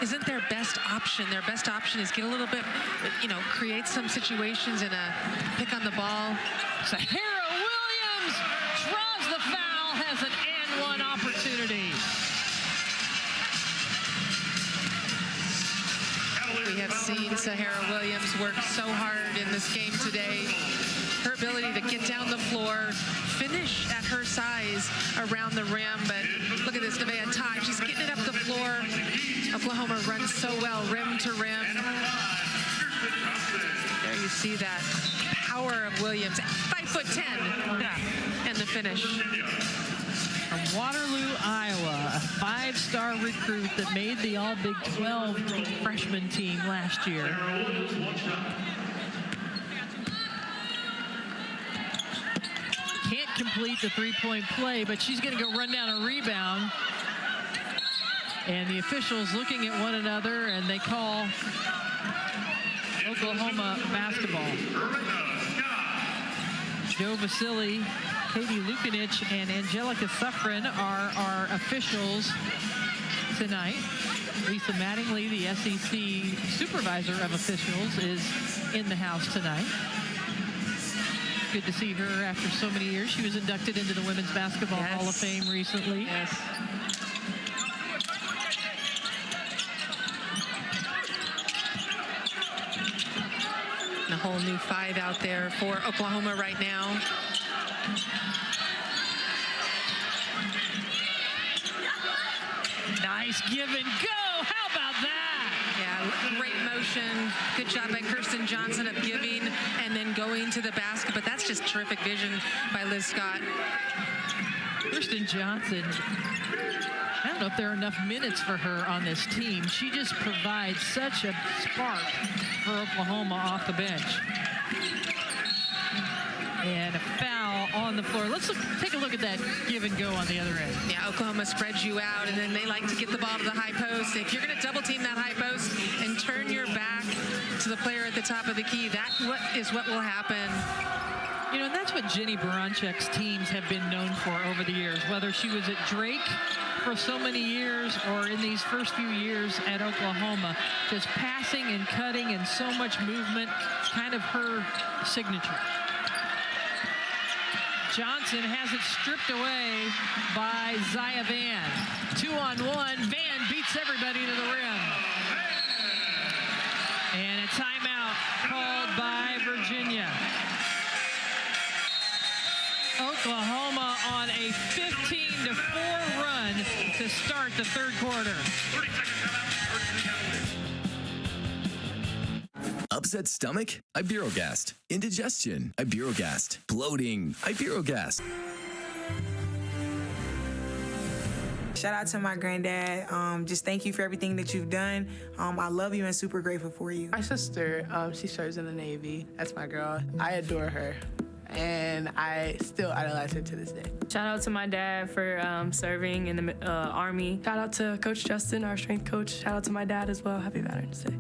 Isn't their best option. Their best option is get a little bit, create some situations and a pick on the ball. Sahara Williams draws the foul, has an and one opportunity. We have seen Sahara Williams work so hard in this game today. Her ability to get down the floor, finish at her size around the rim, but look at this, Nevaeh Tot, she's getting it up the floor. Oklahoma runs so well, rim to rim. There you see that power of Williams, 5'10", and the finish. From Waterloo, Iowa, a 5-star recruit that made the All-Big 12 freshman team last year. Can't complete the three-point play, but she's going to go run down a rebound. And the officials looking at one another, and they call Oklahoma basketball. Joe Vasily, Katie Lukanich, and Angelica Suffren are our officials tonight. Lisa Mattingly, the SEC supervisor of officials, is in the house tonight. Good to see her after so many years. She was inducted into the Women's Basketball Hall of Fame recently. Yes. And a whole new 5 out there for Oklahoma right now. Nice give and go. How about that? Yeah, great motion. Good job by Kirsten Johnson of giving and then going to the basket. But that's just terrific vision by Liz Scott. Kirsten Johnson, I don't know if there are enough minutes for her on this team. She just provides such a spark for Oklahoma off the bench. And a foul on the floor. Let's take a look at that give and go on the other end. Yeah, Oklahoma spreads you out, and then they like to get the ball to the high post. If you're going to double team that high post and turn your back to the player at the top of the key, that is what will happen. You know, and that's what Jenny Baranchuk's teams have been known for over the years, whether she was at Drake for so many years or in these first few years at Oklahoma. Just passing and cutting and so much movement, kind of her signature. Johnson has it stripped away by Zaya Van. 2-on-1. Van beats everybody to the rim. And a timeout called by Virginia. Oklahoma on a 15-4 run to start the third quarter. Upset stomach? Iberogast. Indigestion? Iberogast. Bloating? Iberogast. Shout out to my granddad. Just thank you for everything that you've done. I love you and super grateful for you. My sister, she serves in the Navy. That's my girl. I adore her, and I still idolize her to this day. Shout out to my dad for serving in the Army. Shout out to Coach Justin, our strength coach. Shout out to my dad as well. Happy Veterans Day.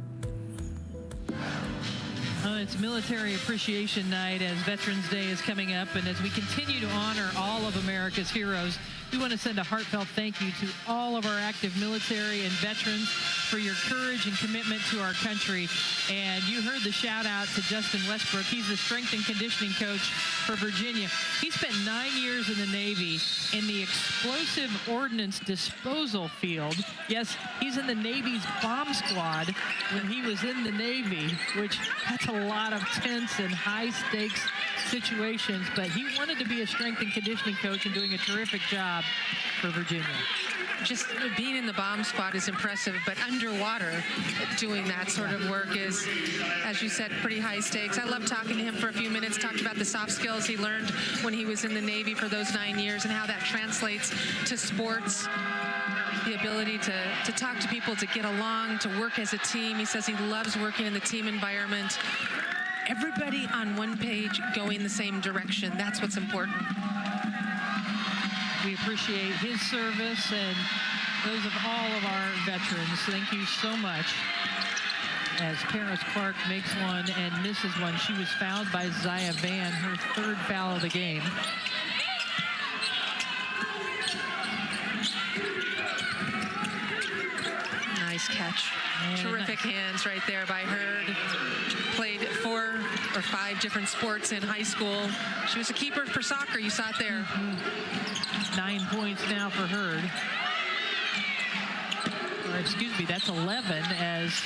It's Military Appreciation Night as Veterans Day is coming up, and as we continue to honor all of America's heroes, we want to send a heartfelt thank you to all of our active military and veterans for your courage and commitment to our country. And you heard the shout out to Justin Westbrook. He's the strength and conditioning coach for Virginia. He spent 9 years in the Navy in the explosive ordnance disposal field. Yes, he's in the Navy's bomb squad when he was in the Navy, which that's a lot of tense and high stakes situations, but he wanted to be a strength and conditioning coach and doing a terrific job for Virginia. Just being in the bomb squad is impressive, but underwater doing that sort of work is, as you said, pretty high stakes. I love talking to him for a few minutes, talked about the soft skills he learned when he was in the Navy for those 9 years and how that translates to sports. The ability to talk to people, to get along, to work as a team. He says he loves working in the team environment. Everybody on one page going the same direction. That's what's important. We appreciate his service and those of all of our veterans. Thank you so much. As Paris Clark makes one and misses one, she was fouled by Zaya Van, her third foul of the game. Nice catch. And terrific hands right there by Hurd. Played 4 or 5 different sports in high school. She was a keeper for soccer. You saw it there. 9 points now for Hurd. Or excuse me, that's 11 as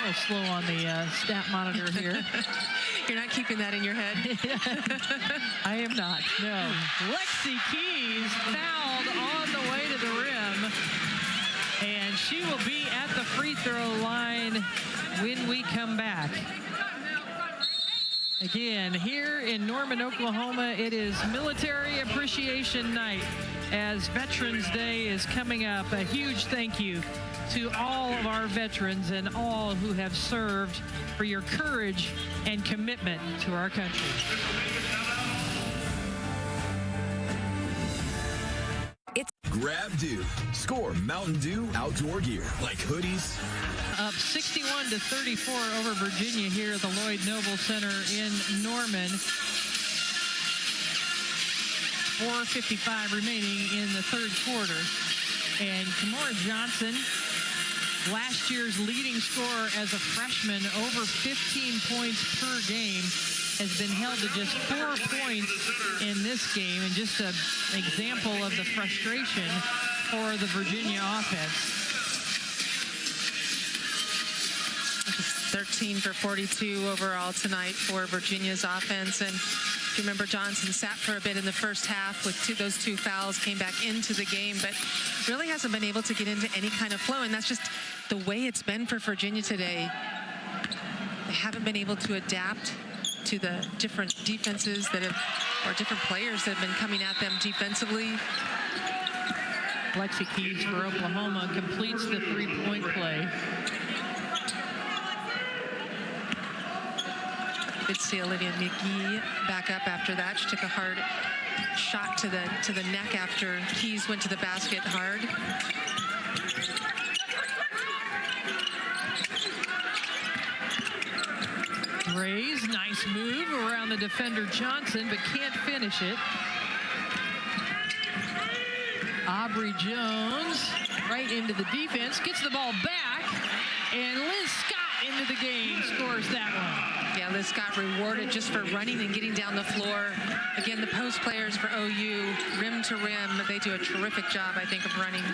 a little slow on the stat monitor here. You're not keeping that in your head. I am not, no. Lexi Keys fouled on the way to the rim. And she will be at the free throw line when we come back. Again, here in Norman, Oklahoma, it is Military Appreciation Night as Veterans Day is coming up. A huge thank you to all of our veterans and all who have served for your courage and commitment to our country. Grab Dew. Score Mountain Dew outdoor gear like hoodies. Up 61-34 over Virginia here at the Lloyd Noble Center in Norman. 4:55 remaining in the third quarter. And Kimora Johnson, last year's leading scorer as a freshman, over 15 points per game, has been held to just 4 points in this game, and just an example of the frustration for the Virginia offense. 13 for 42 overall tonight for Virginia's offense. And if you remember, Johnson sat for a bit in the first half with those two fouls, came back into the game, but really hasn't been able to get into any kind of flow. And that's just the way it's been for Virginia today. They haven't been able to adapt to the different defenses that have, or different players that have been coming at them defensively. Lexi Keys for Oklahoma completes the three-point play. Did see Olivia McGee back up after that. She took a hard shot to the neck after Keys went to the basket hard. Grays, nice move around the defender Johnson, but can't finish it. Aubrey Jones right into the defense, gets the ball back, and Liz Scott into the game, scores that one. Yeah, Liz Scott rewarded just for running and getting down the floor. Again, the post players for OU, rim to rim, they do a terrific job, I think, of running.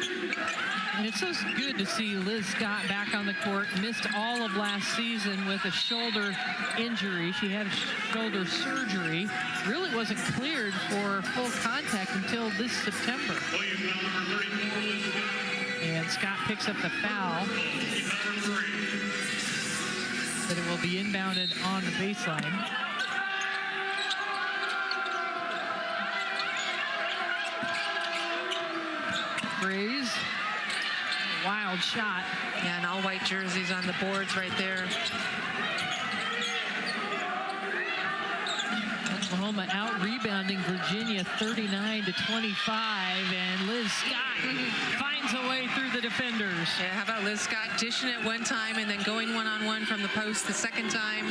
And it's so good to see Liz Scott back on the court. Missed all of last season with a shoulder injury. She had shoulder surgery. Really wasn't cleared for full contact until this September. And Scott picks up the foul. But it will be inbounded on the baseline. Grays, wild shot. Yeah, and all white jerseys on the boards right there. Oklahoma out rebounding Virginia 39-25, and Liz Scott finds a way through the defenders. Yeah, how about Liz Scott dishing it one time and then going one-on-one from the post the second time?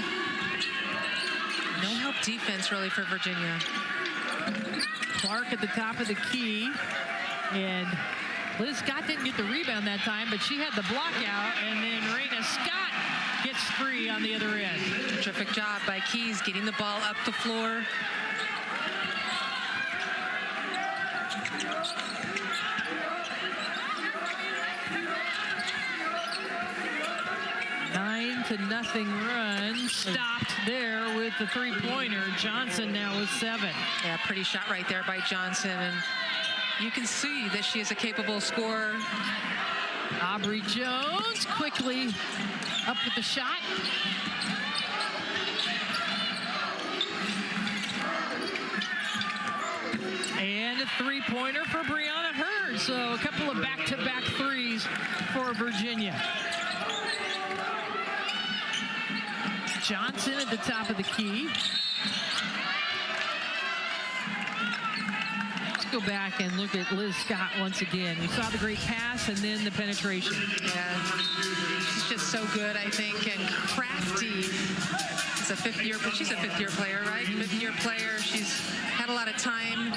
No help defense really for Virginia. Clark at the top of the key, and Liz Scott didn't get the rebound that time, but she had the block out, and then Raina Scott gets free on the other end. Terrific job by Keys getting the ball up the floor. Nine to nothing run. Stopped there with the three-pointer. Johnson now with 7. Yeah, pretty shot right there by Johnson. And you can see that she is a capable scorer. Aubrey Jones quickly up with the shot. And a three-pointer for Brianna Hurd. So a couple of back-to-back threes for Virginia. Johnson at the top of the key. Let's go back and look at Liz Scott once again. We saw the great pass and then the penetration. Yeah, she's just so good, I think, and crafty. It's a fifth-year, but she's a fifth-year player, right? Fifth-year player. She's had a lot of time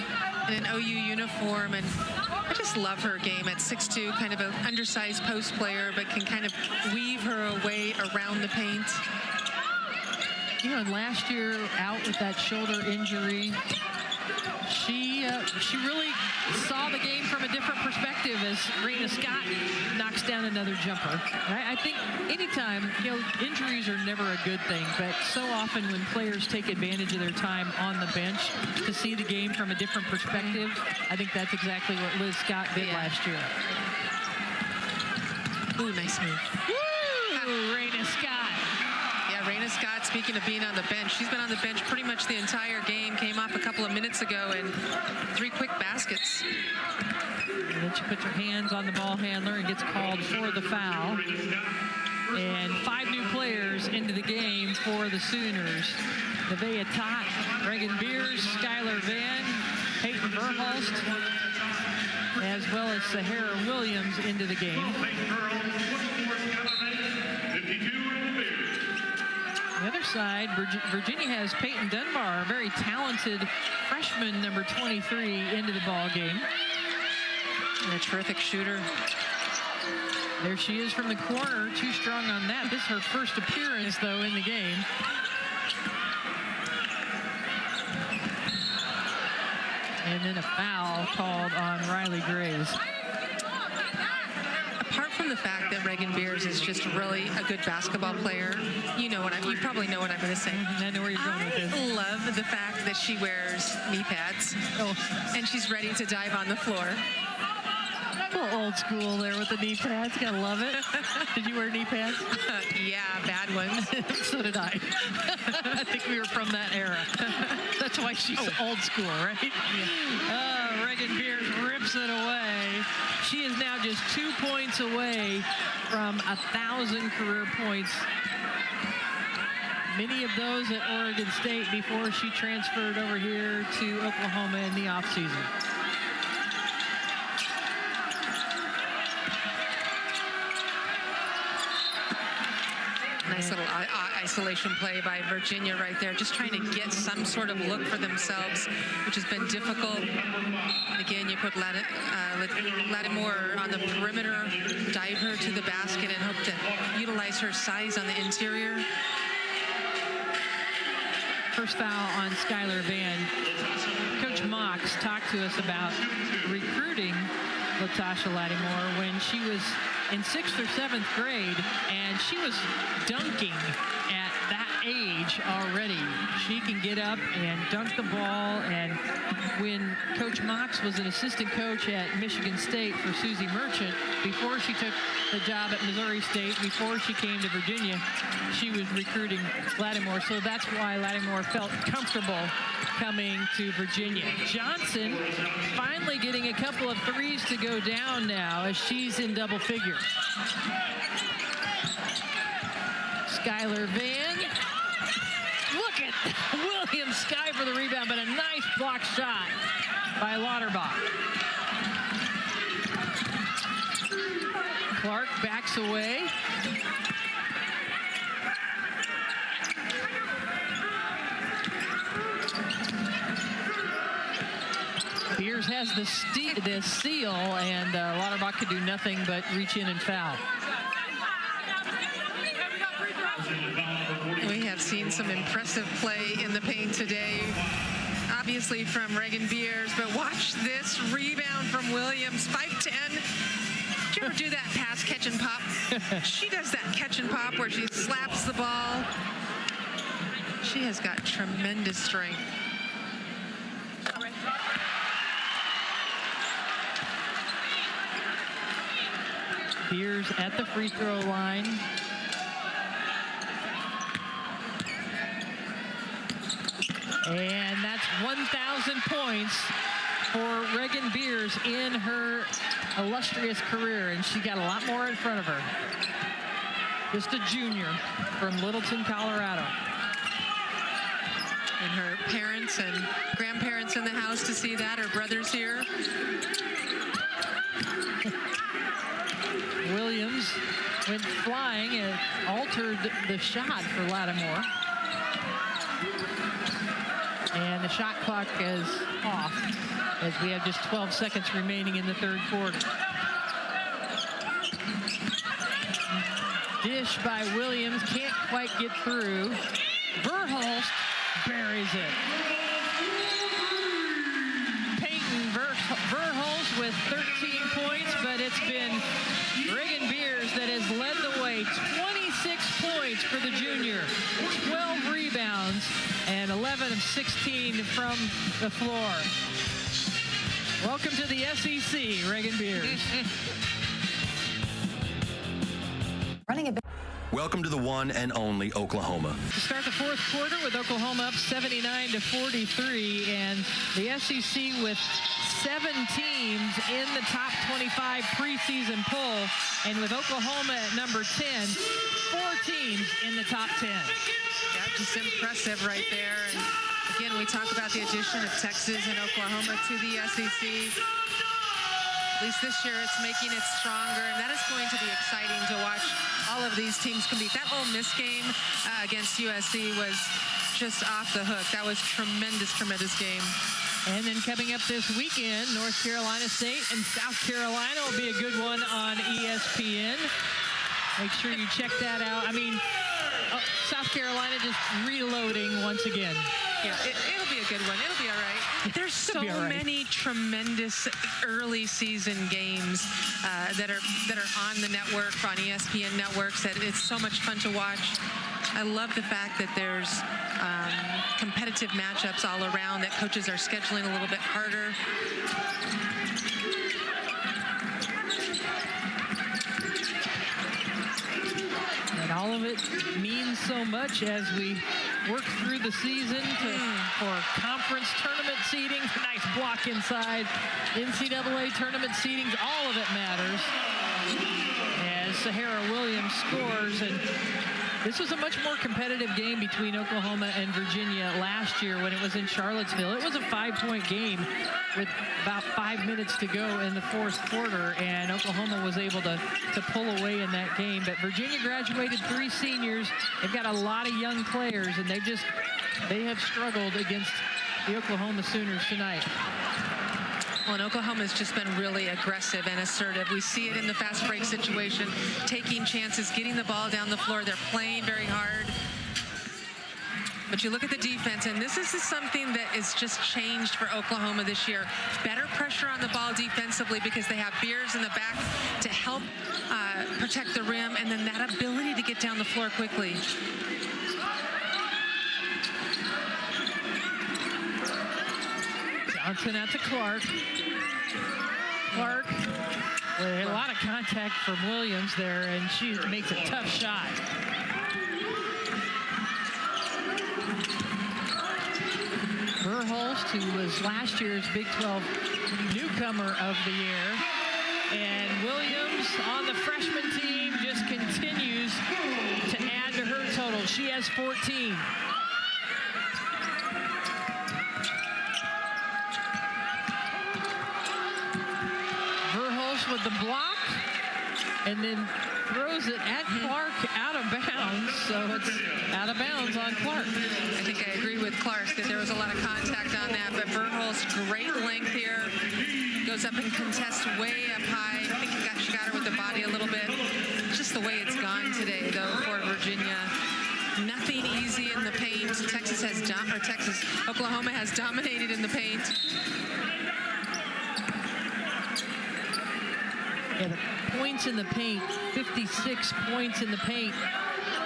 in an OU uniform, and I just love her game at 6'2", kind of an undersized post player, but can kind of weave her way around the paint. You know, and last year out with that shoulder injury, she really saw the game from a different perspective as Raina Scott knocks down another jumper. I think anytime, you know, injuries are never a good thing, but so often when players take advantage of their time on the bench to see the game from a different perspective, I think that's exactly what Liz Scott did last year. Ooh, nice move. Woo! Raina Scott. Yeah, Raina Scott, speaking of being on the bench, she's been on the bench pretty much the entire game, came off a couple of minutes ago, and 3 quick baskets. And then she puts her hands on the ball handler and gets called for the foul. And 5 new players into the game for the Sooners. Nevaeh Tot, Reagan Beers, Skylar Van, Peyton Verhulst, as well as Sahara Williams into the game. On the other side, Virginia has Peyton Dunbar, a very talented freshman, number 23, into the ball game. And a terrific shooter. There she is from the corner, too strong on that. This is her first appearance, though, in the game. And then a foul called on Riley Grays. Apart from and the fact that Reagan Beers is just really a good basketball player. You probably know what I'm going to say. I know where you're going with this. I love the fact that she wears knee pads. Oh. And she's ready to dive on the floor. A little old school there with the knee pads. Gotta love it. Did you wear knee pads? Yeah, bad ones. So did I. I think we were from that era. That's why she's old school, right? Yeah. Reagan Beers rips it away. She is now just 2 points away from 1,000 career points. Many of those at Oregon State before she transferred over here to Oklahoma in the offseason. Nice little isolation play by Virginia right there, just trying to get some sort of look for themselves, which has been difficult. And again, you put Lattimore on the perimeter, dive her to the basket, and hope to utilize her size on the interior. First foul on Skylar Van. Coach Mox talked to us about recruiting Latasha Lattimore when she was in 6th or 7th grade, and she was dunking at that age already. She can get up and dunk the ball, and when Coach Mox was an assistant coach at Michigan State for Susie Merchant, before she took the job at Missouri State, before she came to Virginia, she was recruiting Lattimore, so that's why Lattimore felt comfortable coming to Virginia. Johnson finally getting a couple of threes to go down now as she's in double figures. Skylar Van. Look at William Sky for the rebound, but a nice block shot by Lauterbach. Clark backs away. Beers has the steal, and Lauterbach could do nothing but reach in and foul. We have seen some impressive play in the paint today, obviously from Reagan Beers, but watch this rebound from Williams, 5'10". Did you ever do that pass, catch and pop? She does that catch and pop where she slaps the ball. She has got tremendous strength. Beers at the free throw line. And that's 1,000 points for Reagan Beers in her illustrious career, and she got a lot more in front of her. Just a junior from Littleton, Colorado. And her parents and grandparents in the house to see that, her brothers here. Williams went flying and altered the shot for Lattimore. And the shot clock is off as we have just 12 seconds remaining in the third quarter. Dish by Williams, can't quite get through. Verhulst buries it. Peyton Verhulst with 13 points, but it's been Reagan Beers that has led the way. 26 points for the junior, 12 rebounds, and 11 of 16 from the floor. Welcome to the SEC, Reagan Beers. Welcome to the one and only Oklahoma. To start the fourth quarter with Oklahoma up 79-43, and the SEC with 7 teams in the top 25 preseason poll, and with Oklahoma at number 10, 4 teams in the top 10. Yeah, just impressive right there. And again, we talk about the addition of Texas and Oklahoma to the SEC. At least this year it's making it stronger, and that is going to be exciting to watch all of these teams compete. That Ole Miss game against USC was just off the hook. That was tremendous game. And then coming up this weekend, North Carolina State and South Carolina will be a good one on ESPN. Make sure you check that out. I mean, South Carolina just reloading once again. Yeah, it'll be a good one. It'll be all right. There's so be all right. many tremendous early season games that are on the network, on ESPN networks, that it's so much fun to watch. I love the fact that there's competitive matchups all around, that coaches are scheduling a little bit harder. And all of it means so much as we work through the season for conference tournament seedings. Nice block inside. NCAA tournament seedings, all of it matters. As Sahara Williams scores, and this was a much more competitive game between Oklahoma and Virginia last year when it was in Charlottesville. It was a 5-point game with about 5 minutes to go in the fourth quarter, and Oklahoma was able to pull away in that game. But Virginia graduated 3 seniors. They've got a lot of young players, and they have struggled against the Oklahoma Sooners tonight. Well, and Oklahoma's just been really aggressive and assertive. We see it in the fast break situation, taking chances, getting the ball down the floor. They're playing very hard. But you look at the defense, and this is something that is just changed for Oklahoma this year. Better pressure on the ball defensively because they have Beers in the back to help protect the rim, and then that ability to get down the floor quickly. Johnson out to Clark. Clark with a lot of contact from Williams there, and she makes a tough shot. Verhulst, who was last year's Big 12 newcomer of the year. And Williams on the freshman team just continues to add to her total. She has 14. With the block, and then throws it at Clark out of bounds, so it's out of bounds on Clark. I think I agree with Clark that there was a lot of contact on that, but Verhulst, great length here, goes up and contests way up high. I think she got her with the body a little bit. Just the way it's gone today, though, for Virginia. Nothing easy in the paint. Oklahoma has dominated in the paint. Yeah, the points in the paint, 56 points in the paint,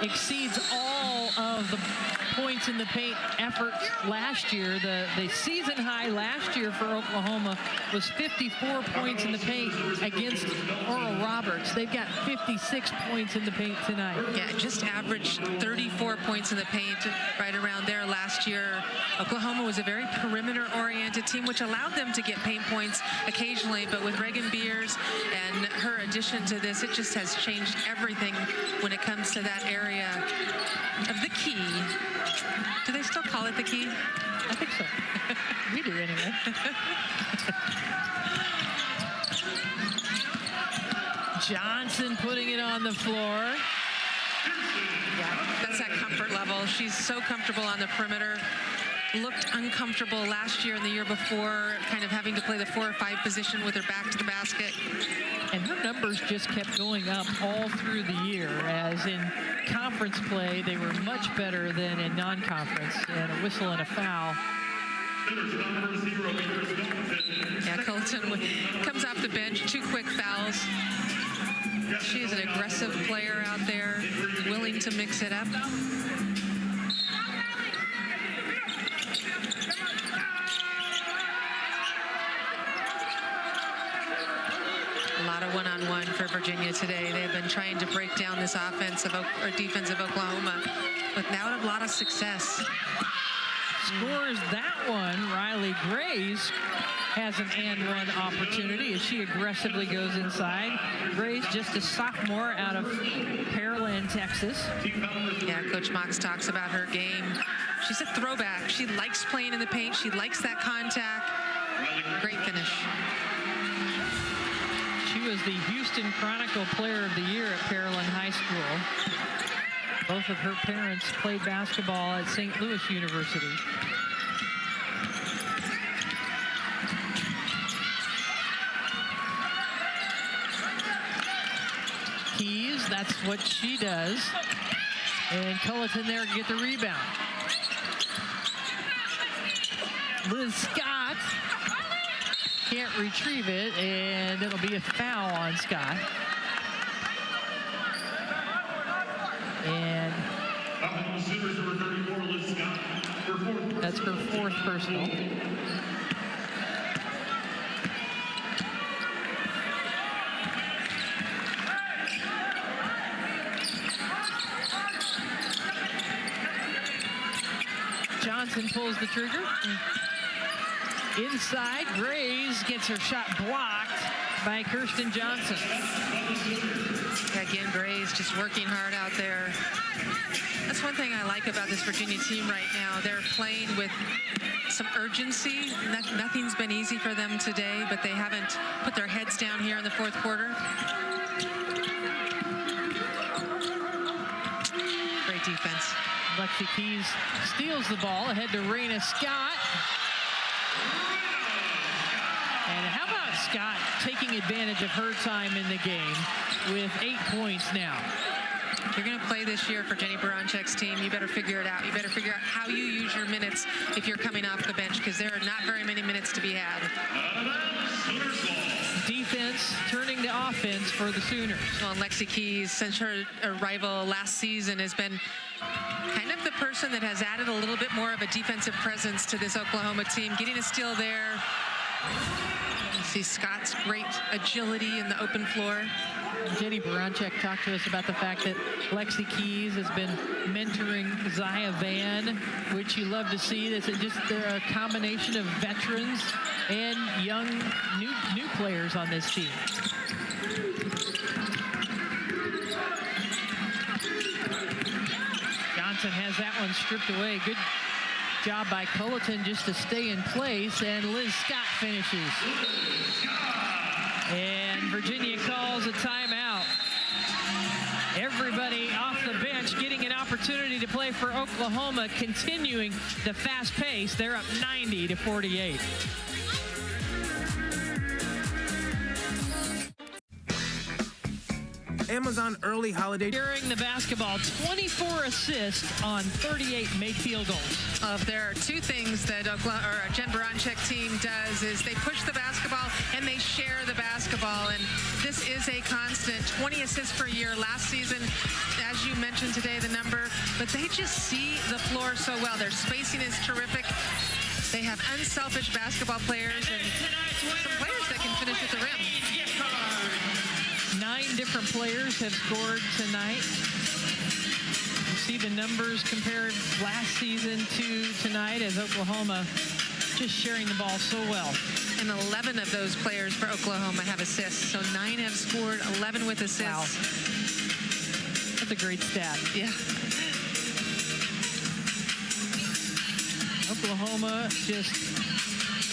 exceeds all of the points in the paint effort last year. The season high last year for Oklahoma was 54 points in the paint against Oral Roberts. They've got 56 points in the paint tonight. Yeah, just averaged 34 points in the paint right around there last year. Oklahoma was a very perimeter-oriented team, which allowed them to get paint points occasionally, but with Reagan Beers and her addition to this, it just has changed everything when it comes to that area of the key. Do they still call it the key? I think so. We do anyway. Johnson putting it on the floor. Yeah, that's that comfort level. She's so comfortable on the perimeter. Looked uncomfortable last year and the year before, kind of having to play the 4 or 5 position with her back to the basket. And her numbers just kept going up all through the year, as in conference play, they were much better than in non-conference. And a whistle and a foul. Yeah, Colton comes off the bench, 2 quick fouls. She is an aggressive player out there, willing to mix it up. A lot of one-on-one for Virginia today. They've been trying to break down this defense of Oklahoma, but now a lot of success. Scores that one. Riley Grays has an and-one opportunity as she aggressively goes inside. Grays, just a sophomore out of Pearland, Texas. Yeah, Coach Mox talks about her game. She's a throwback. She likes playing in the paint. She likes that contact. Great finish. She was the Houston Chronicle Player of the Year at Pearland High School. Both of her parents played basketball at St. Louis University. Keys, that's what she does. And Culleton there to get the rebound. Liz Scott can't retrieve it, and it'll be a foul on Scott. And that's her fourth personal. Johnson pulls the trigger. Inside, Grays gets her shot blocked by Kirsten Johnson. Again, Grays just working hard out there. That's one thing I like about this Virginia team right now. They're playing with some urgency. Nothing's been easy for them today, but they haven't put their heads down here in the fourth quarter. Great defense. Lexi Keys steals the ball ahead to Raina Scott. And how about Scott taking advantage of her time in the game with 8 points now? If you're going to play this year for Jenny Baranczyk's team, you better figure it out. You better figure out how you use your minutes if you're coming off the bench, because there are not very many minutes to be had. Defense turning to offense for the Sooners. Well, Lexi Keys, since her arrival last season, has been kind of the person that has added a little bit more of a defensive presence to this Oklahoma team, getting a steal there. You see Scott's great agility in the open floor. Jenny Baranczyk talked to us about the fact that Lexi Keys has been mentoring Zaya Van, which you love to see. They're a combination of veterans and young new players on this team. Johnson has that one stripped away. Good job by Culleton just to stay in place, and Liz Scott finishes. And Virginia calls a timeout. Everybody off the bench getting an opportunity to play for Oklahoma, continuing the fast pace. They're up 90-48. Amazon early holiday. During the basketball, 24 assists on 38 made field goals. If there are two things that Jen Baranczyk team does is they push the basketball and they share the basketball, and this is a constant. 20 assists per year last season, as you mentioned today, the number, but they just see the floor so well. Their spacing is terrific. They have unselfish basketball players and some players that can finish at the rim. 9 different players have scored tonight. You see the numbers compared last season to tonight as Oklahoma just sharing the ball so well. And 11 of those players for Oklahoma have assists. So 9 have scored, 11 with assists. Wow. That's a great stat. Yeah. Oklahoma just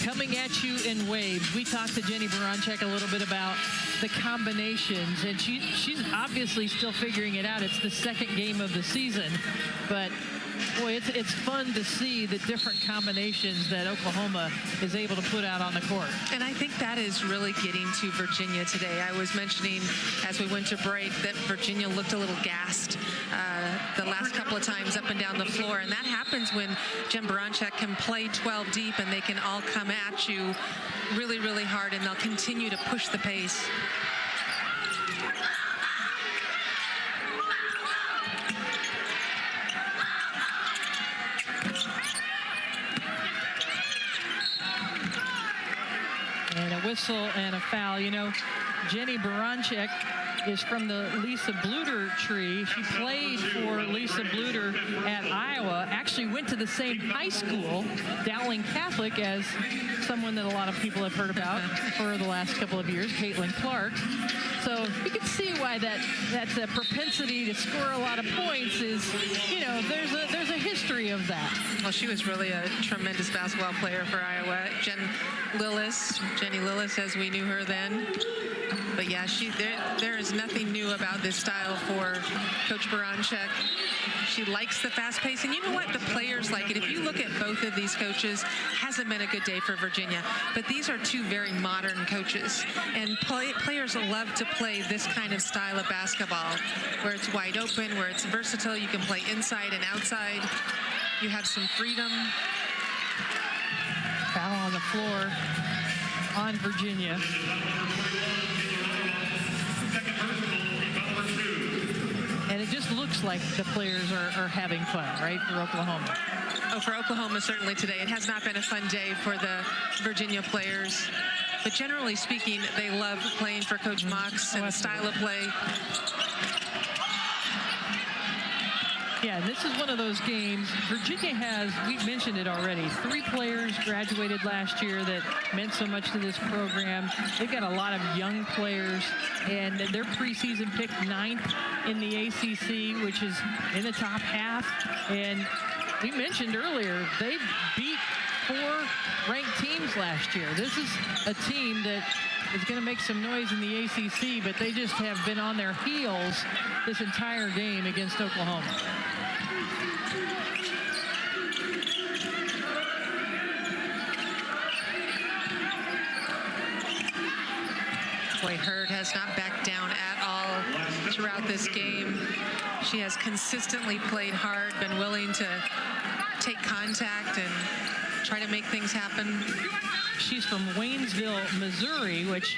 coming at you in waves. We talked to Jenny Baranczyk a little bit about the combinations, and she's obviously still figuring it out. It's the second game of the season, but boy, it's fun to see the different combinations that Oklahoma is able to put out on the court. And I think that is really getting to Virginia today. I was mentioning as we went to break that Virginia looked a little gassed the last couple of times up and down the floor, and that happens when Jen Baranczyk can play 12 deep and they can all come at you really, really hard, and they'll continue to push the pace. And a whistle and a foul. You know, Jenny Baranczyk is from the Lisa Bluter tree. She played for Lisa Bluter at Iowa, actually went to the same high school, Dowling Catholic, as someone that a lot of people have heard about for the last couple of years, Caitlin Clark. So you can see why that propensity to score a lot of points is, you know, there's a history of that. Well, she was really a tremendous basketball player for Iowa. Jenny Lillis, as we knew her then. But yeah, there is nothing new about this style for Coach Baranczyk. She likes the fast pace, and you know what? The players like it. If you look at both of these coaches, hasn't been a good day for Virginia. But these are two very modern coaches, and players love to play this kind of style of basketball, where it's wide open, where it's versatile. You can play inside and outside. You have some freedom. Foul on the floor on Virginia. And it just looks like the players are having fun, right, for Oklahoma? Oh, for Oklahoma, certainly today. It has not been a fun day for the Virginia players. But generally speaking, they love playing for Coach Mox and the style of play. Yeah, this is one of those games. Virginia has, we've mentioned it already, 3 players graduated last year that meant so much to this program. They've got a lot of young players, and their preseason picked 9th in the ACC, which is in the top half. And we mentioned earlier, they beat 4 ranked teams last year. This is a team that is going to make some noise in the ACC, but they just have been on their heels this entire game against Oklahoma. Boy, Hurd has not backed down at all throughout this game. She has consistently played hard, been willing to take contact and try to make things happen. She's from Waynesville, Missouri, which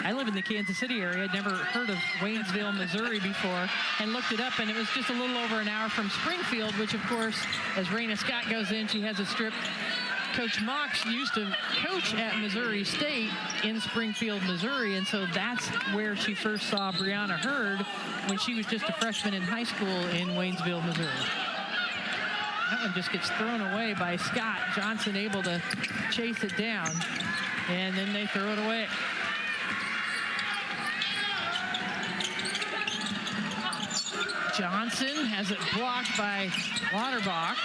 I live in the Kansas City area. I'd never heard of Waynesville, Missouri before, and looked it up, and it was just a little over an hour from Springfield, which, of course, as Raina Scott goes in, she has a strip. Coach Mox used to coach at Missouri State in Springfield, Missouri, and so that's where she first saw Brianna Hurd when she was just a freshman in high school in Waynesville, Missouri. That one just gets thrown away by Scott. Johnson able to chase it down, and then they throw it away. Johnson has it blocked by Lauterbach.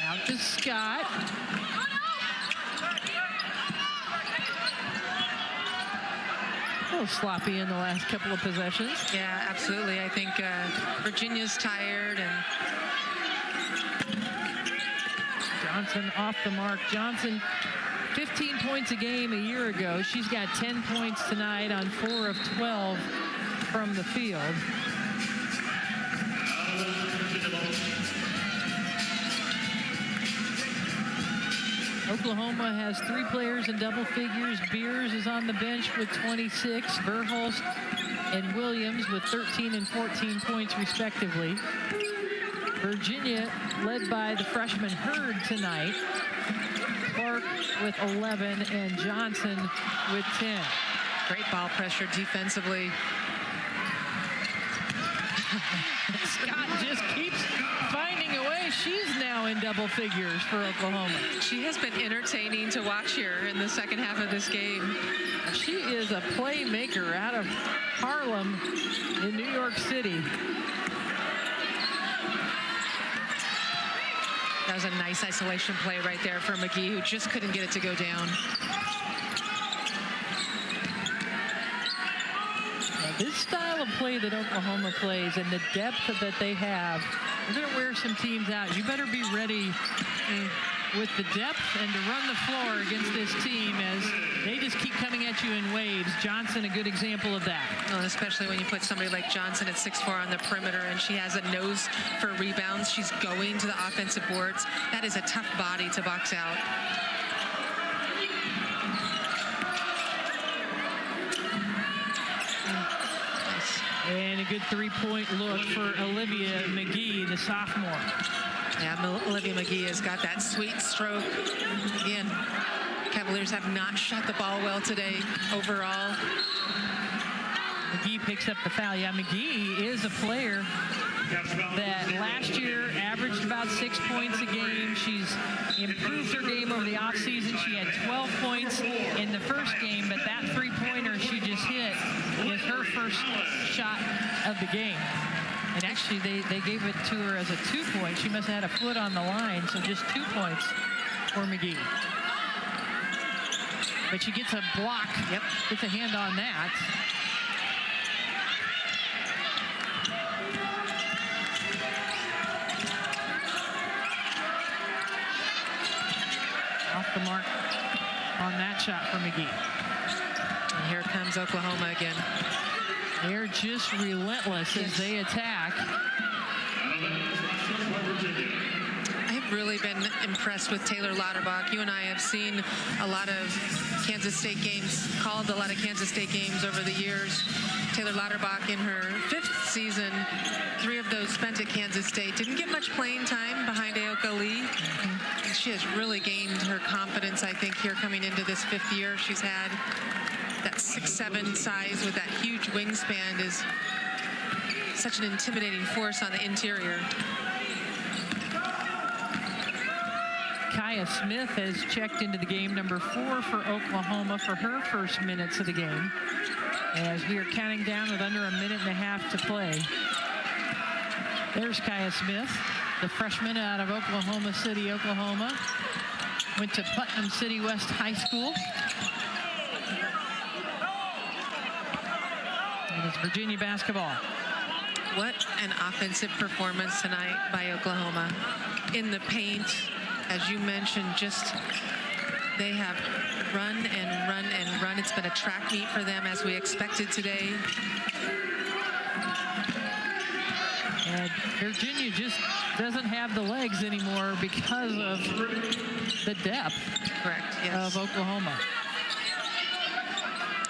Out to Scott. A little sloppy in the last couple of possessions. Yeah, absolutely. I think Virginia's tired, and Johnson off the mark. Johnson, 15 points a game a year ago. She's got 10 points tonight on 4 of 12 from the field. Oklahoma has 3 players in double figures. Beers is on the bench with 26. Verhulst and Williams with 13 and 14 points respectively. Virginia led by the freshman Hurd tonight. Clark with 11 and Johnson with 10. great ball pressure defensively. Scott just keeps finding a way. She's now in double figures for Oklahoma. She has been entertaining to watch here in the second half of this game. She is a playmaker out of Harlem in New York City. That was a nice isolation play right there for McGee, who just couldn't get it to go down. This style of play that Oklahoma plays and the depth that they have, they're going to wear some teams out. You better be ready with the depth and to run the floor against this team as they just keep coming at you in waves. Johnson, a good example of that. Well, especially when you put somebody like Johnson at 6'4" on the perimeter and she has a nose for rebounds. She's going to the offensive boards. That is a tough body to box out. And a good three-point look for Olivia McGee, the sophomore. Yeah, Olivia McGee has got that sweet stroke. Again, Cavaliers have not shot the ball well today overall. McGee picks up the foul. Yeah, McGee is a player that last year averaged about 6 points a game. She's improved her game over the offseason. She had 12 points in the first game, but that three-pointer she just hit is her first shot of the game. And actually, they gave it to her as a 2-point. She must have had a foot on the line, so just 2 points for McGee. but she gets a block. Yep. Gets a hand on that. Off the mark on that shot for McGee. And here comes Oklahoma again. They're just relentless as they attack. I've really been impressed with Taylor Lauterbach. You and I have seen a lot of Kansas State games, called a lot of Kansas State games over the years. Taylor Lauterbach in her 5th season, 3 of those spent at Kansas State. Didn't get much playing time behind Aoka Lee. And she has really gained her confidence, I think, here coming into this 5th year. She's had that 6'7" size with that huge wingspan is such an intimidating force on the interior. Kaya Smith has checked into the game, number 4 for Oklahoma, for her first minutes of the game, as we are counting down with under a minute and a half to play. There's Kaya Smith, the freshman out of Oklahoma City, Oklahoma. Went to Putnam City West High School. And it's Virginia basketball. What an offensive performance tonight by Oklahoma. In the paint, as you mentioned, just they have run and run and run. It's been a track meet for them, as we expected today. And Virginia just doesn't have the legs anymore because of the depth. Correct, yes. Of Oklahoma.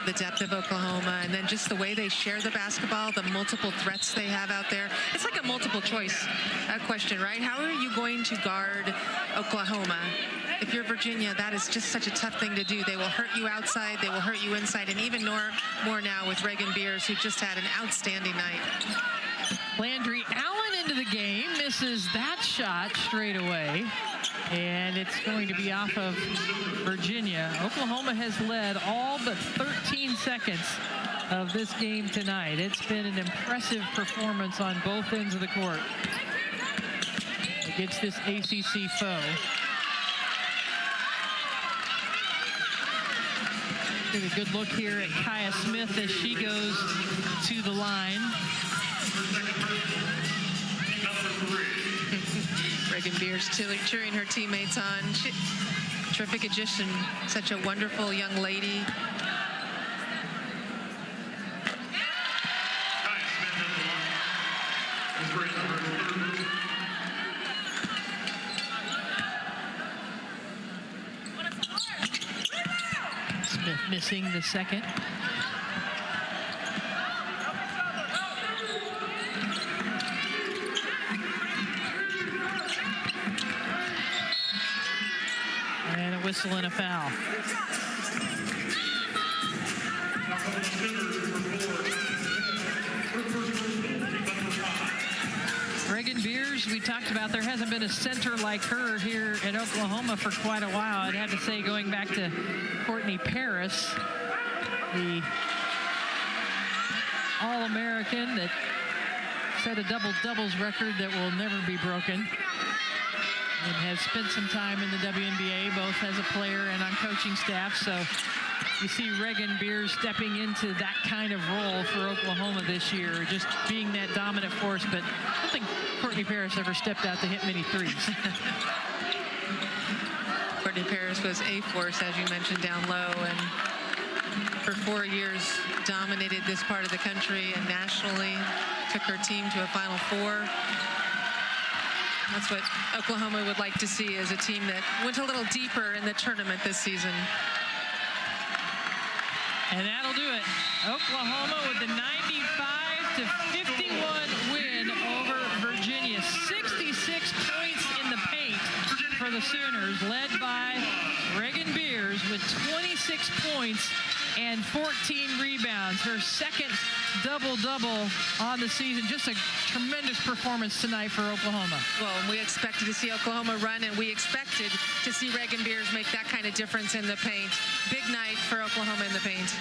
The depth of Oklahoma, and then just the way they share the basketball, the multiple threats they have out there. It's like a multiple choice question, right? How are you going to guard Oklahoma? If you're Virginia, that is just such a tough thing to do. They will hurt you outside, they will hurt you inside, and even more now with Reagan Beers, who just had an outstanding night. Landry Allen into the game, misses that shot straight away. And it's going to be off of Virginia. Oklahoma has led all but 13 seconds of this game tonight. It's been an impressive performance on both ends of the court against this ACC foe. Take a good look here at Kaya Smith as she goes to the line. Reagan Beers cheering her teammates on. Terrific addition, such a wonderful young lady. Smith missing the second. And a whistle and a foul. Reagan Beers, we talked about, there hasn't been a center like her here at Oklahoma for quite a while. I'd have to say, going back to Courtney Paris, the All-American that set a double-doubles record that will never be broken, and has spent some time in the WNBA, both as a player and on coaching staff. So you see Reagan Beers stepping into that kind of role for Oklahoma this year, just being that dominant force. But I don't think Courtney Paris ever stepped out to hit many threes. Courtney Paris was a force, as you mentioned, down low, and for 4 years dominated this part of the country and nationally, took her team to a Final Four. That's what Oklahoma would like to see, is a team that went a little deeper in the tournament this season. And that'll do it. Oklahoma with the 95-51 win over Virginia. 66 points in the paint for the Sooners, led by Reagan Beers with 26 points and 14 rebounds. Her second double-double on the season. Just a tremendous performance tonight for Oklahoma. Well, we expected to see Oklahoma run, and we expected to see Reagan Beers make that kind of difference in the paint. Big night for Oklahoma in the paint.